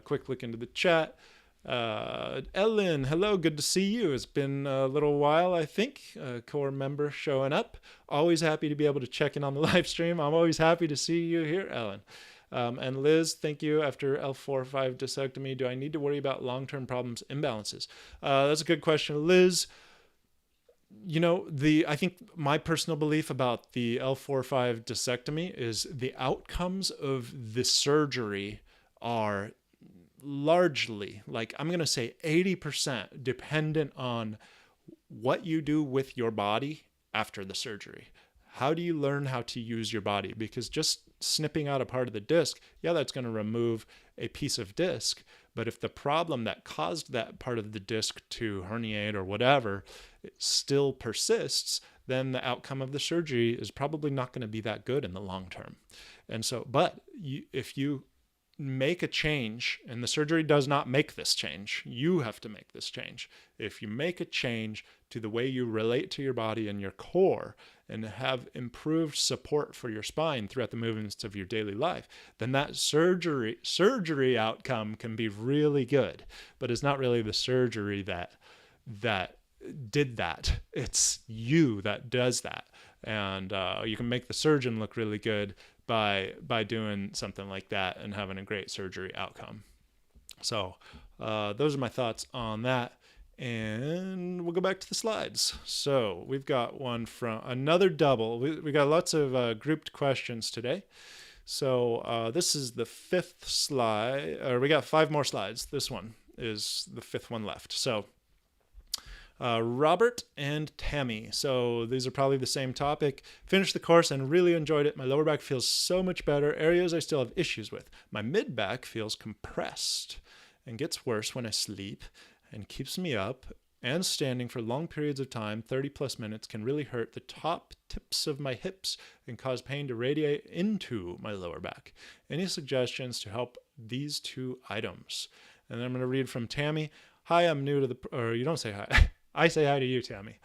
Quick look into the chat. Ellen, hello, good to see you. It's been a little while, I think. Core member showing up. Always happy to be able to check in on the live stream. I'm always happy to see you here, Ellen. And Liz, thank you. After L4-5 discectomy, do I need to worry about long-term problems, imbalances? That's a good question, Liz. You know, I think my personal belief about the L4-5 discectomy is the outcomes of the surgery are largely, like I'm going to say 80%, dependent on what you do with your body after the surgery. How do you learn how to use your body? Because just snipping out a part of the disc, yeah, that's going to remove a piece of disc. But if the problem that caused that part of the disc to herniate or whatever still persists, then the outcome of the surgery is probably not going to be that good in the long term. And so, but if you make a change, and the surgery does not make this change, you have to make this change. If you make a change to the way you relate to your body and your core, and have improved support for your spine throughout the movements of your daily life, then that surgery outcome can be really good. But it's not really the surgery that did that. It's you that does that. And you can make the surgeon look really good by doing something like that and having a great surgery outcome. So those are my thoughts on that. And we'll go back to the slides. So we've got one from another double. We got lots of grouped questions today. So this is the 5th slide, or we got 5 more slides. This one is the 5th one left. So Robert and Tammy. So these are probably the same topic. Finished the course and really enjoyed it. My lower back feels so much better. Areas I still have issues with. My mid back feels compressed and gets worse when I sleep, and keeps me up and standing for long periods of time. 30+ minutes can really hurt the top tips of my hips and cause pain to radiate into my lower back. Any suggestions to help these 2 items? And then I'm going to read from Tammy. Hi, I'm new to the, or you don't say hi. I say hi to you, Tammy.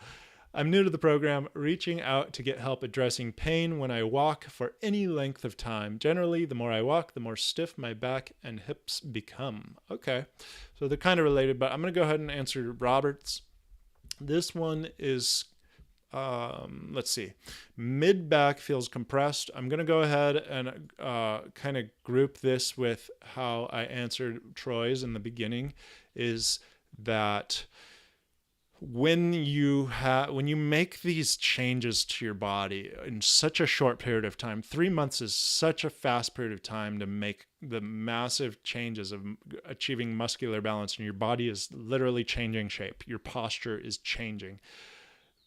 I'm new to the program, reaching out to get help addressing pain when I walk for any length of time. Generally, the more I walk, the more stiff my back and hips become. Okay, so they're kind of related, but I'm going to go ahead and answer Robert's. This one is, let's see, mid back feels compressed. I'm going to go ahead and kind of group this with how I answered Troy's in the beginning, is that when you make these changes to your body in such a short period of time, 3 months is such a fast period of time to make the massive changes of achieving muscular balance, and your body is literally changing shape. Your posture is changing.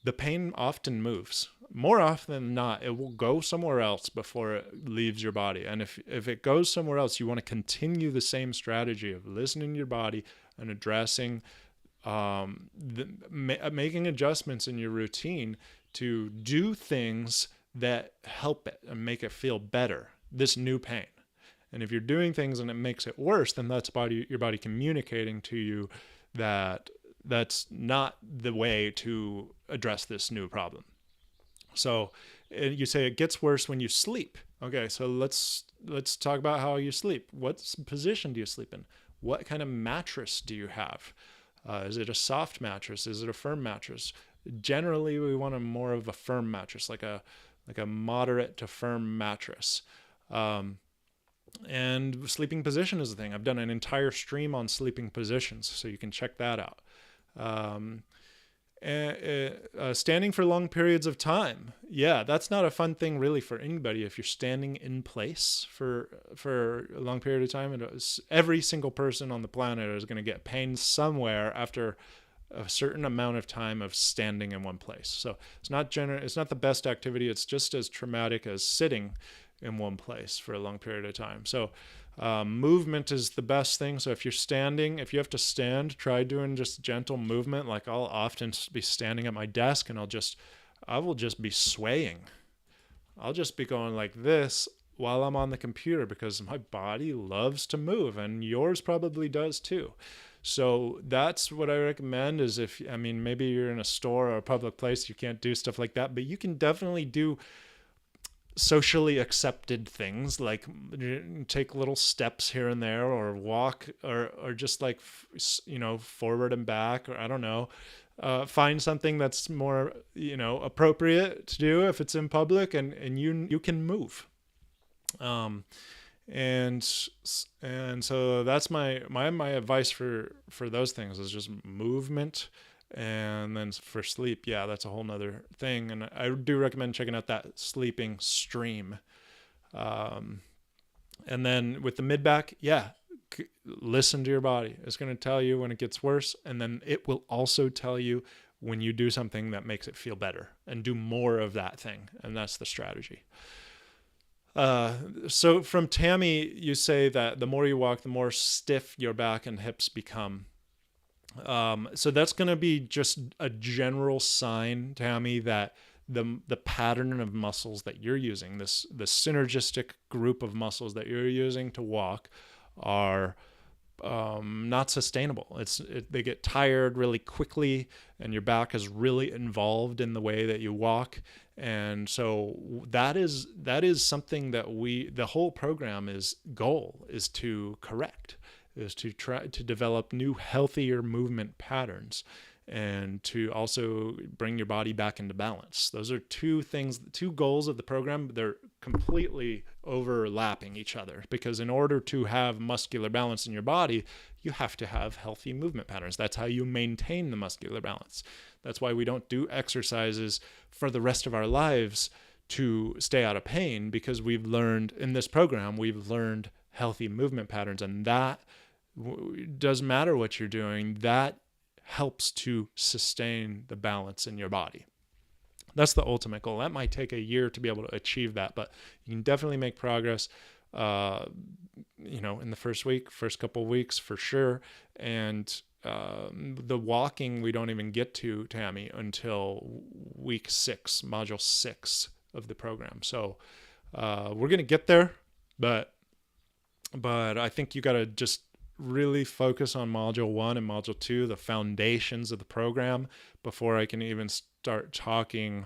The pain often moves. More often than not, it will go somewhere else before it leaves your body. And if it goes somewhere else, you want to continue the same strategy of listening to your body and addressing making adjustments in your routine to do things that help it and make it feel better, this new pain. And if you're doing things and it makes it worse, then that's your body communicating to you that that's not the way to address this new problem. So you say it gets worse when you sleep. Okay, so let's talk about how you sleep. What position do you sleep in? What kind of mattress do you have? Is it a soft mattress? Is it a firm mattress? Generally, we want more of a firm mattress, like a moderate to firm mattress. And sleeping position is the thing. I've done an entire stream on sleeping positions, so you can check that out. Standing for long periods of time. Yeah, that's not a fun thing really for anybody. If you're standing in place for a long period of time, every single person on the planet is going to get pain somewhere after a certain amount of time of standing in one place. So it's not the best activity. It's just as traumatic as sitting in one place for a long period of time. So movement is the best thing. So if you're standing, if you have to stand, try doing just gentle movement. Like I'll often be standing at my desk and I will just be swaying. I'll just be going like this while I'm on the computer because my body loves to move, and yours probably does too. So that's what I recommend is maybe you're in a store or a public place, you can't do stuff like that, but you can definitely do socially accepted things like take little steps here and there, or walk, or just like, forward and back, or I don't know, find something that's more, appropriate to do if it's in public, and you can move. And so that's my advice for those things is just movement. And then for sleep, yeah, that's a whole nother thing. And I do recommend checking out that sleeping stream. And then with the mid-back, yeah, listen to your body. It's going to tell you when it gets worse. And then it will also tell you when you do something that makes it feel better, and do more of that thing. And that's the strategy. So from Tammy, you say that the more you walk, the more stiff your back and hips become. So that's going to be just a general sign, Tammy, that the pattern of muscles that you're using, the synergistic group of muscles that you're using to walk, are not sustainable. They get tired really quickly, and your back is really involved in the way that you walk. And so that is something that the whole program's goal is to correct, is to try to develop new, healthier movement patterns, and to also bring your body back into balance. Those are two goals of the program. They're completely overlapping each other, because in order to have muscular balance in your body, you have to have healthy movement patterns. That's how you maintain the muscular balance. That's why we don't do exercises for the rest of our lives to stay out of pain, because we've learned in this program, healthy movement patterns, and that doesn't matter what you're doing. That helps to sustain the balance in your body. That's the ultimate goal. That might take a year to be able to achieve that, but you can definitely make progress, in the first couple of weeks for sure. And the walking, we don't even get to, Tammy, until week 6, module 6 of the program. So we're going to get there, but I think you got to just really focus on module 1 and module 2, the foundations of the program, before I can even start talking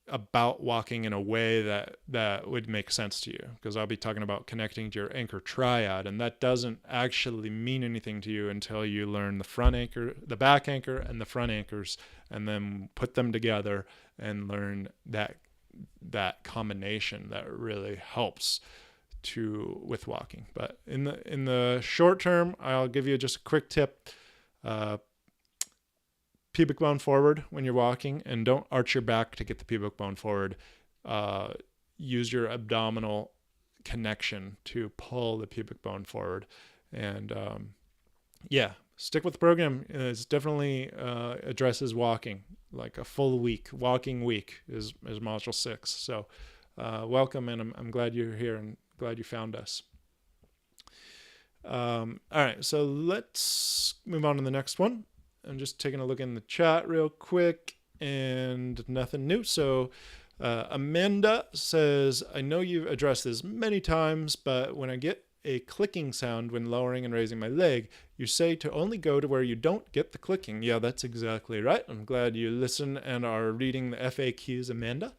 about walking in a way that would make sense to you, because I'll be talking about connecting to your anchor triad, and that doesn't actually mean anything to you until you learn the front anchor, the back anchor, and the front anchors, and then put them together and learn that combination that really helps with walking. But in the short term, I'll give you just a quick tip. Pubic bone forward when you're walking, and don't arch your back to get the pubic bone forward. Use your abdominal connection to pull the pubic bone forward. And stick with the program. It definitely addresses walking. Like a full walking week is module 6. So welcome, and I'm glad you're here and glad you found us. All right, so let's move on to the next one. I'm just taking a look in the chat real quick, and nothing new. So Amanda says, I know you've addressed this many times, but when I get a clicking sound when lowering and raising my leg. You say to only go to where you don't get the clicking. Yeah, that's exactly right. I'm glad you listen and are reading the FAQs, Amanda.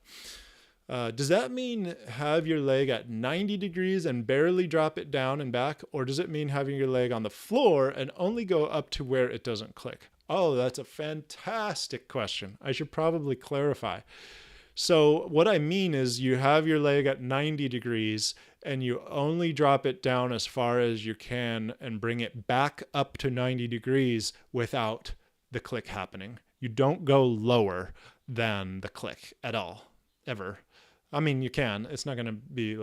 Does that mean have your leg at 90 degrees and barely drop it down and back? Or does it mean having your leg on the floor and only go up to where it doesn't click? Oh, that's a fantastic question. I should probably clarify. So what I mean is you have your leg at 90 degrees and you only drop it down as far as you can and bring it back up to 90 degrees without the click happening. You don't go lower than the click at all, ever. I mean, you can. It's not going to be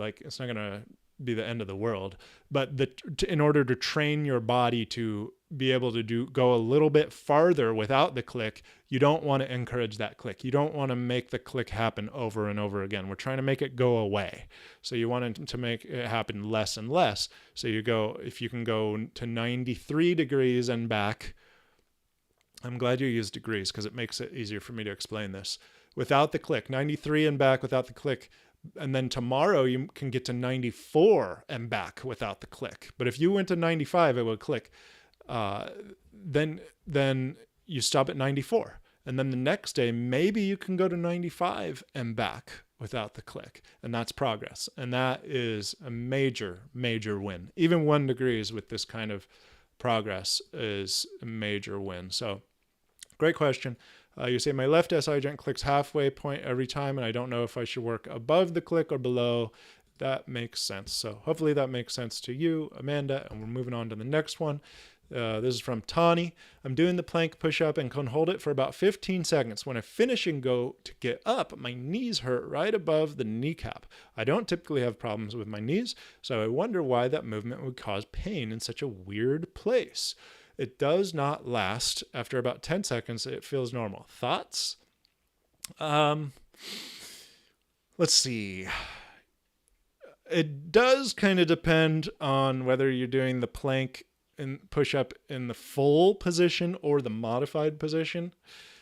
the end of the world. But in order to train your body to be able to go a little bit farther without the click, you don't want to encourage that click. You don't want to make the click happen over and over again. We're trying to make it go away. So you want to make it happen less and less. So if you can go to 93 degrees and back. I'm glad you used degrees because it makes it easier for me to explain this. Without the click, 93 and back without the click. And then tomorrow you can get to 94 and back without the click. But if you went to 95, it would click. Then you stop at 94. And then the next day, maybe you can go to 95 and back without the click. And that's progress. And that is a major, major win. Even 1 degree with this kind of progress is a major win. So great question. You say my left SI joint clicks halfway point every time, and I don't know if I should work above the click or below. That makes sense. So hopefully that makes sense to you, Amanda, and we're moving on to the next one. This is from Tani. I'm doing the plank push-up and can hold it for about 15 seconds. When I finish and go to get up, my knees hurt right above the kneecap. I don't typically have problems with my knees, so I wonder why that movement would cause pain in such a weird place. It does not last. After about 10 seconds, it feels normal. Thoughts? Let's see. It does kind of depend on whether you're doing the plank and push-up in the full position or the modified position.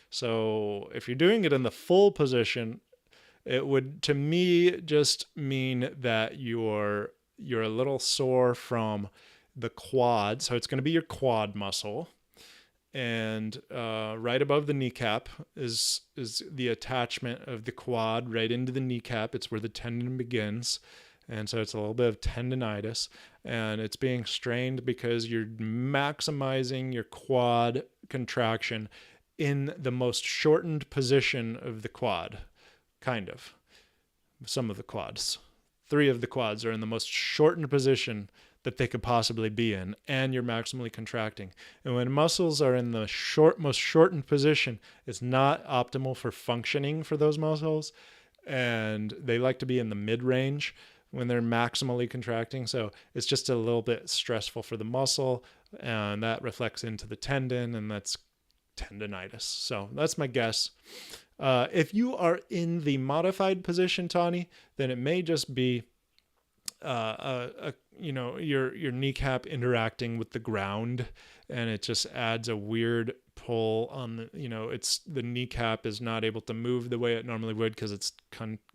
So if you're doing it in the full position, it would, to me, just mean that you're a little sore from the quad. So it's going to be your quad muscle. And right above the kneecap is the attachment of the quad right into the kneecap. It's where the tendon begins. And so it's a little bit of tendinitis. And it's being strained because you're maximizing your quad contraction in the most shortened position of the quad. Kind of. Some of the quads. 3 of the quads are in the most shortened position that they could possibly be in, and you're maximally contracting. And when muscles are in the most shortened position, it's not optimal for functioning for those muscles, and they like to be in the mid-range when they're maximally contracting. So it's just a little bit stressful for the muscle, and that reflects into the tendon, and that's tendinitis. So that's my guess. If you are in the modified position, Tani, then it may just be your kneecap interacting with the ground, and it just adds a weird pull on the kneecap is not able to move the way it normally would because it's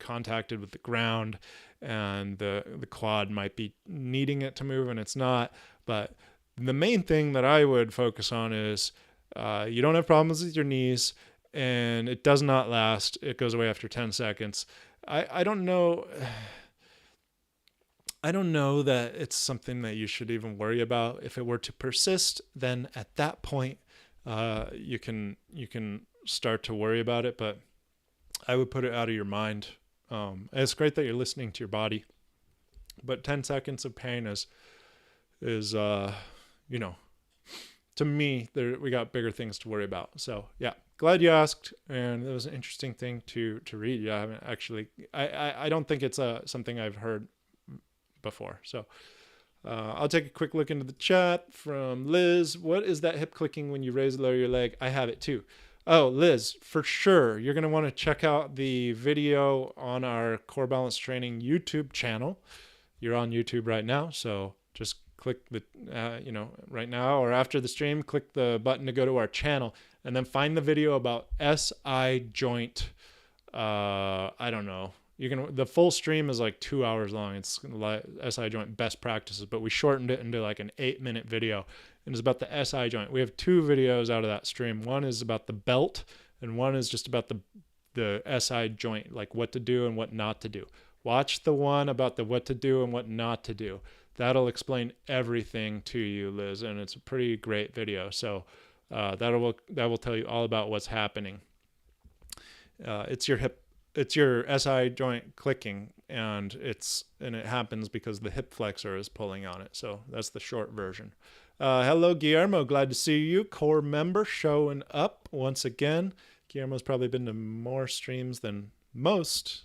contacted with the ground, and the quad might be needing it to move and it's not. But the main thing that I would focus on is you don't have problems with your knees, and it does not last. It goes away after 10 seconds. I don't know that it's something that you should even worry about. If it were to persist, then at that point, you can start to worry about it, but I would put it out of your mind. It's great that you're listening to your body, but 10 seconds of pain is to me, we got bigger things to worry about. So yeah, glad you asked, and it was an interesting thing to read. Yeah, I haven't actually, I don't think it's something I've heard before. So I'll take a quick look into the chat from Liz. What is that hip clicking when you raise and lower your leg? I have it too. Oh, Liz, for sure. You're going to want to check out the video on our Core Balance Training YouTube channel. You're on YouTube right now, so just click the, right now or after the stream, click the button to go to our channel, and then find the video about SI joint. I don't know. The full stream is like 2 hours long. It's like SI joint best practices, but we shortened it into like an 8-minute video. And it's about the SI joint. We have 2 videos out of that stream. One is about the belt, and one is just about the SI joint, like what to do and what not to do. Watch the one about the what to do and what not to do. That'll explain everything to you, Liz, and it's a pretty great video. So that will tell you all about what's happening. It's your SI joint clicking, and it happens because the hip flexor is pulling on it. So that's the short version. Hello, Guillermo. Glad to see you. Core member showing up once again. Guillermo's probably been to more streams than most,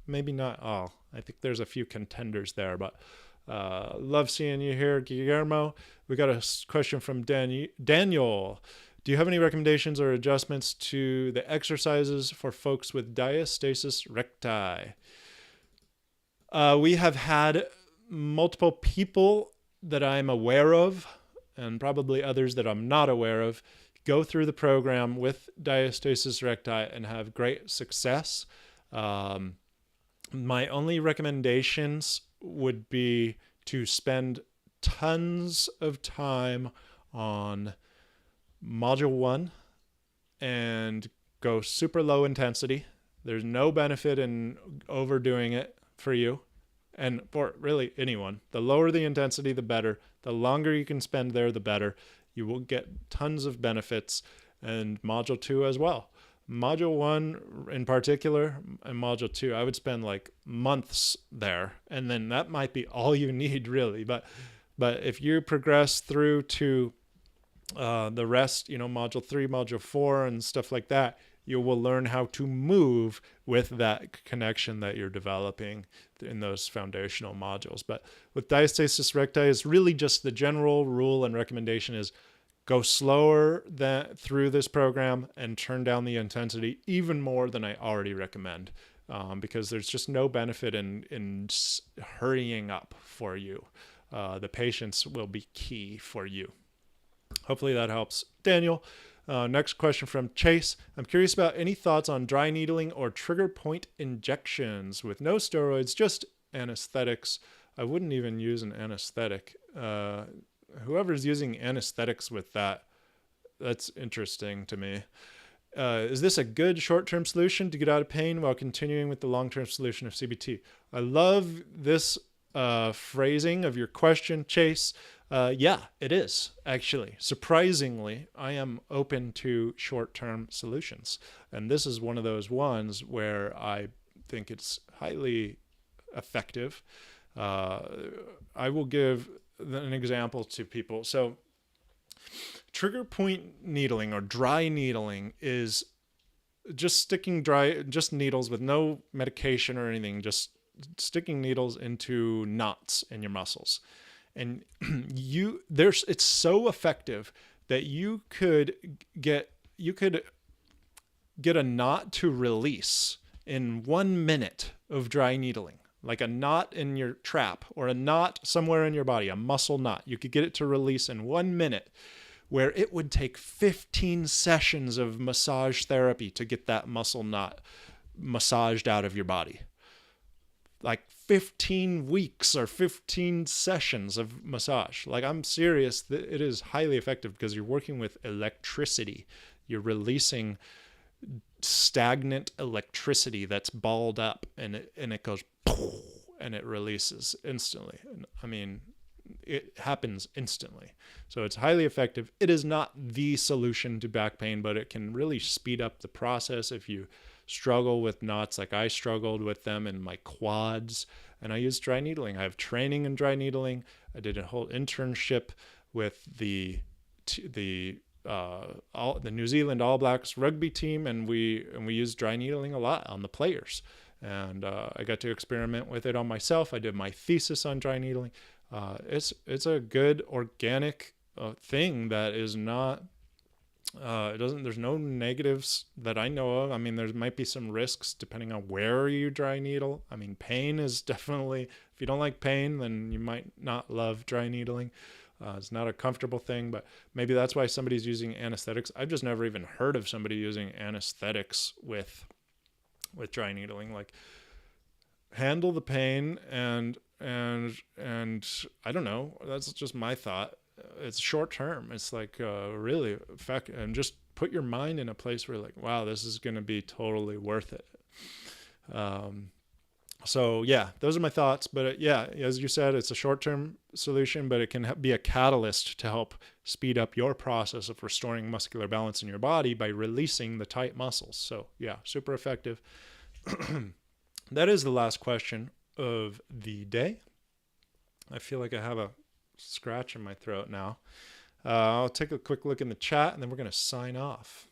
maybe not all. I think there's a few contenders there, but love seeing you here, Guillermo. We got a question from Daniel. Do you have any recommendations or adjustments to the exercises for folks with diastasis recti? We have had multiple people that I'm aware of, and probably others that I'm not aware of, go through the program with diastasis recti and have great success. My only recommendations would be to spend tons of time on module 1 and go super low intensity. There's no benefit in overdoing it for you and for really anyone. The lower the intensity, the better. The longer you can spend there, the better. You will get tons of benefits, and module 2 as well. Module 1 in particular and module 2, I would spend like months there, and then that might be all you need really. But if you progress through to the rest, module 3, module 4 and stuff like that, you will learn how to move with that connection that you're developing in those foundational modules. But with diastasis recti, it's really just the general rule and recommendation is go slower through this program and turn down the intensity even more than I already recommend, because there's just no benefit in hurrying up for you. The patience will be key for you. Hopefully that helps, Daniel. Next question from Chase. I'm curious about any thoughts on dry needling or trigger point injections with no steroids, just anesthetics. I wouldn't even use an anesthetic. Whoever's using anesthetics with that's interesting to me. Is this a good short-term solution to get out of pain while continuing with the long-term solution of CBT? I love this phrasing of your question, Chase. Yeah, it is, actually. Surprisingly, I am open to short-term solutions. And this is one of those ones where I think it's highly effective. I will give an example to people. So trigger point needling or dry needling is just sticking just needles with no medication or anything, just sticking needles into knots in your muscles. And it's so effective that you could get a knot to release in 1 minute of dry needling, like a knot in your trap or a knot somewhere in your body, a muscle knot. You could get it to release in 1 minute, where it would take 15 sessions of massage therapy to get that muscle knot massaged out of your body. Like 15 weeks or 15 sessions of massage. Like, I'm serious. It is highly effective because you're working with electricity. You're releasing stagnant electricity that's balled up, and it goes and it releases instantly. I mean, it happens instantly. So it's highly effective. It is not the solution to back pain, but it can really speed up the process if you struggle with knots like I struggled with them in my quads, and I use dry needling. I have training in dry needling. I did a whole internship with the New Zealand All Blacks rugby team, and we used dry needling a lot on the players, and I got to experiment with it on myself. I did my thesis on dry needling. It's a good organic thing that is not there's no negatives that I know of. I mean, there might be some risks depending on where you dry needle. I mean, pain is definitely, if you don't like pain, then you might not love dry needling. It's not a comfortable thing, but maybe that's why somebody's using anesthetics. I've just never even heard of somebody using anesthetics with dry needling. Like, handle the pain, and I don't know, that's just my thought. It's short term. It's like really effective, and just put your mind in a place where like, wow, this is going to be totally worth it. So yeah, those are my thoughts. But yeah, as you said, it's a short-term solution, but it can be a catalyst to help speed up your process of restoring muscular balance in your body by releasing the tight muscles. So yeah, super effective. That is the last question of the day. I feel like I have a scratch in my throat now. I'll take a quick look in the chat, and then we're going to sign off.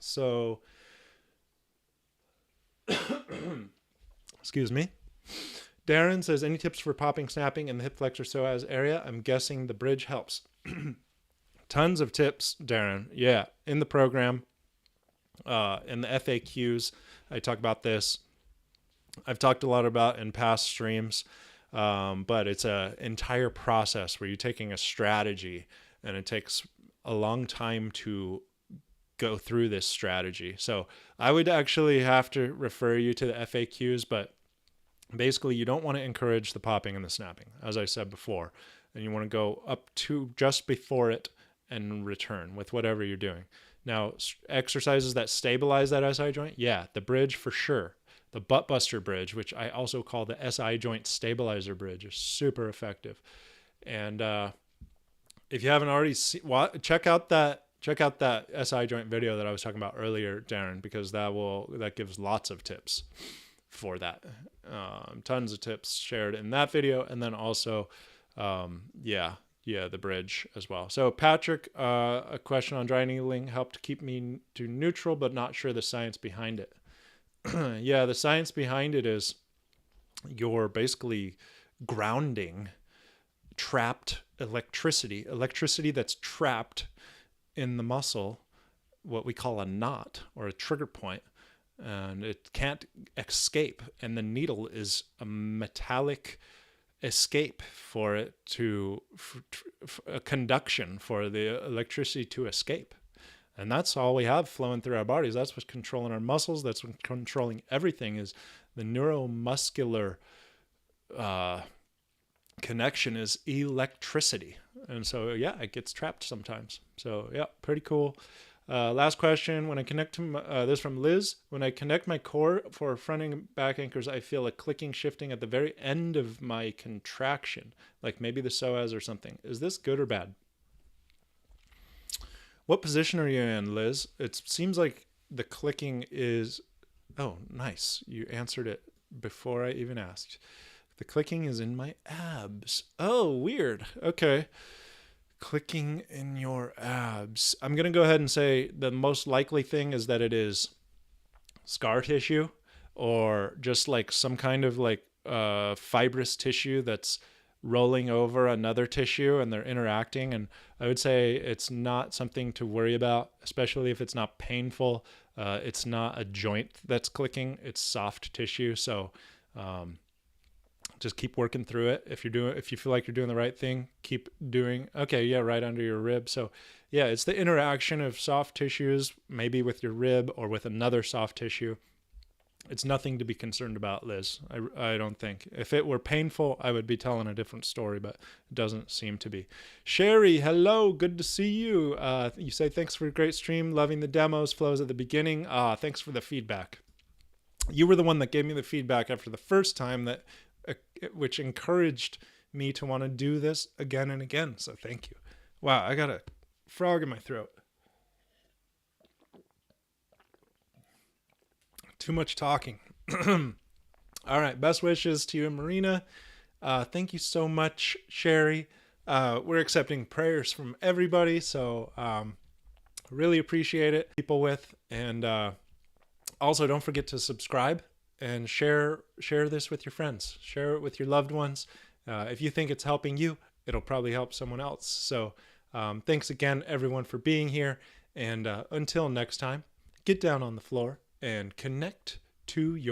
So, excuse me. Darren says, any tips for popping, snapping in the hip flexor psoas area? I'm guessing the bridge helps. Tons of tips, Darren. Yeah, in the program, in the FAQs, I talk about this. I've talked a lot about in past streams, but it's an entire process where you're taking a strategy, and it takes a long time to go through this strategy. So I would actually have to refer you to the FAQs, but basically you don't want to encourage the popping and the snapping, as I said before, and you want to go up to just before it and return with whatever you're doing. Now, exercises that stabilize that SI joint, yeah, the bridge for sure. The butt buster bridge, which I also call the SI joint stabilizer bridge, is super effective. And if you haven't already seen, check out that SI joint video that I was talking about earlier, Darren, because that gives lots of tips for that. Tons of tips shared in that video, and then also, the bridge as well. So Patrick, a question on dry needling helped keep me to neutral, but not sure the science behind it. Yeah, the science behind it is you're basically grounding trapped electricity that's trapped in the muscle, what we call a knot or a trigger point, and it can't escape. And the needle is a metallic escape for it to, a conduction for the electricity to escape. And that's all we have flowing through our bodies. That's what's controlling our muscles. That's what's controlling everything, is the neuromuscular connection is electricity. And so, yeah, it gets trapped sometimes. So, yeah, pretty cool. Last question. When I connect to this from Liz, when I connect my core for front and back anchors, I feel a clicking, shifting at the very end of my contraction, like maybe the psoas or something. Is this good or bad? What position are you in, Liz? It seems like the clicking is... Oh, nice. You answered it before I even asked. The clicking is in my abs. Oh, weird. Okay. Clicking in your abs. I'm going to go ahead and say the most likely thing is that it is scar tissue, or just like some kind of like fibrous tissue that's rolling over another tissue, and they're interacting. And I would say it's not something to worry about, especially if it's not painful. It's not a joint that's clicking, it's soft tissue. So just keep working through it. If you feel like you're doing the right thing, keep doing. Okay, yeah, right under your rib. So yeah, it's the interaction of soft tissues, maybe with your rib or with another soft tissue. It's nothing to be concerned about, Liz. I don't think. If it were painful, I would be telling a different story, but it doesn't seem to be. Sherry, hello. Good to see you. You say, thanks for a great stream. Loving the demos, flows at the beginning. Thanks for the feedback. You were the one that gave me the feedback after the first time, which encouraged me to want to do this again and again. So thank you. Wow, I got a frog in my throat. Too much talking. All right. Best wishes to you and Marina. Thank you so much, Sherry. We're accepting prayers from everybody. So really appreciate it. People with. And also don't forget to subscribe and share this with your friends. Share it with your loved ones. If you think it's helping you, it'll probably help someone else. So thanks again, everyone, for being here. And until next time, get down on the floor and connect to your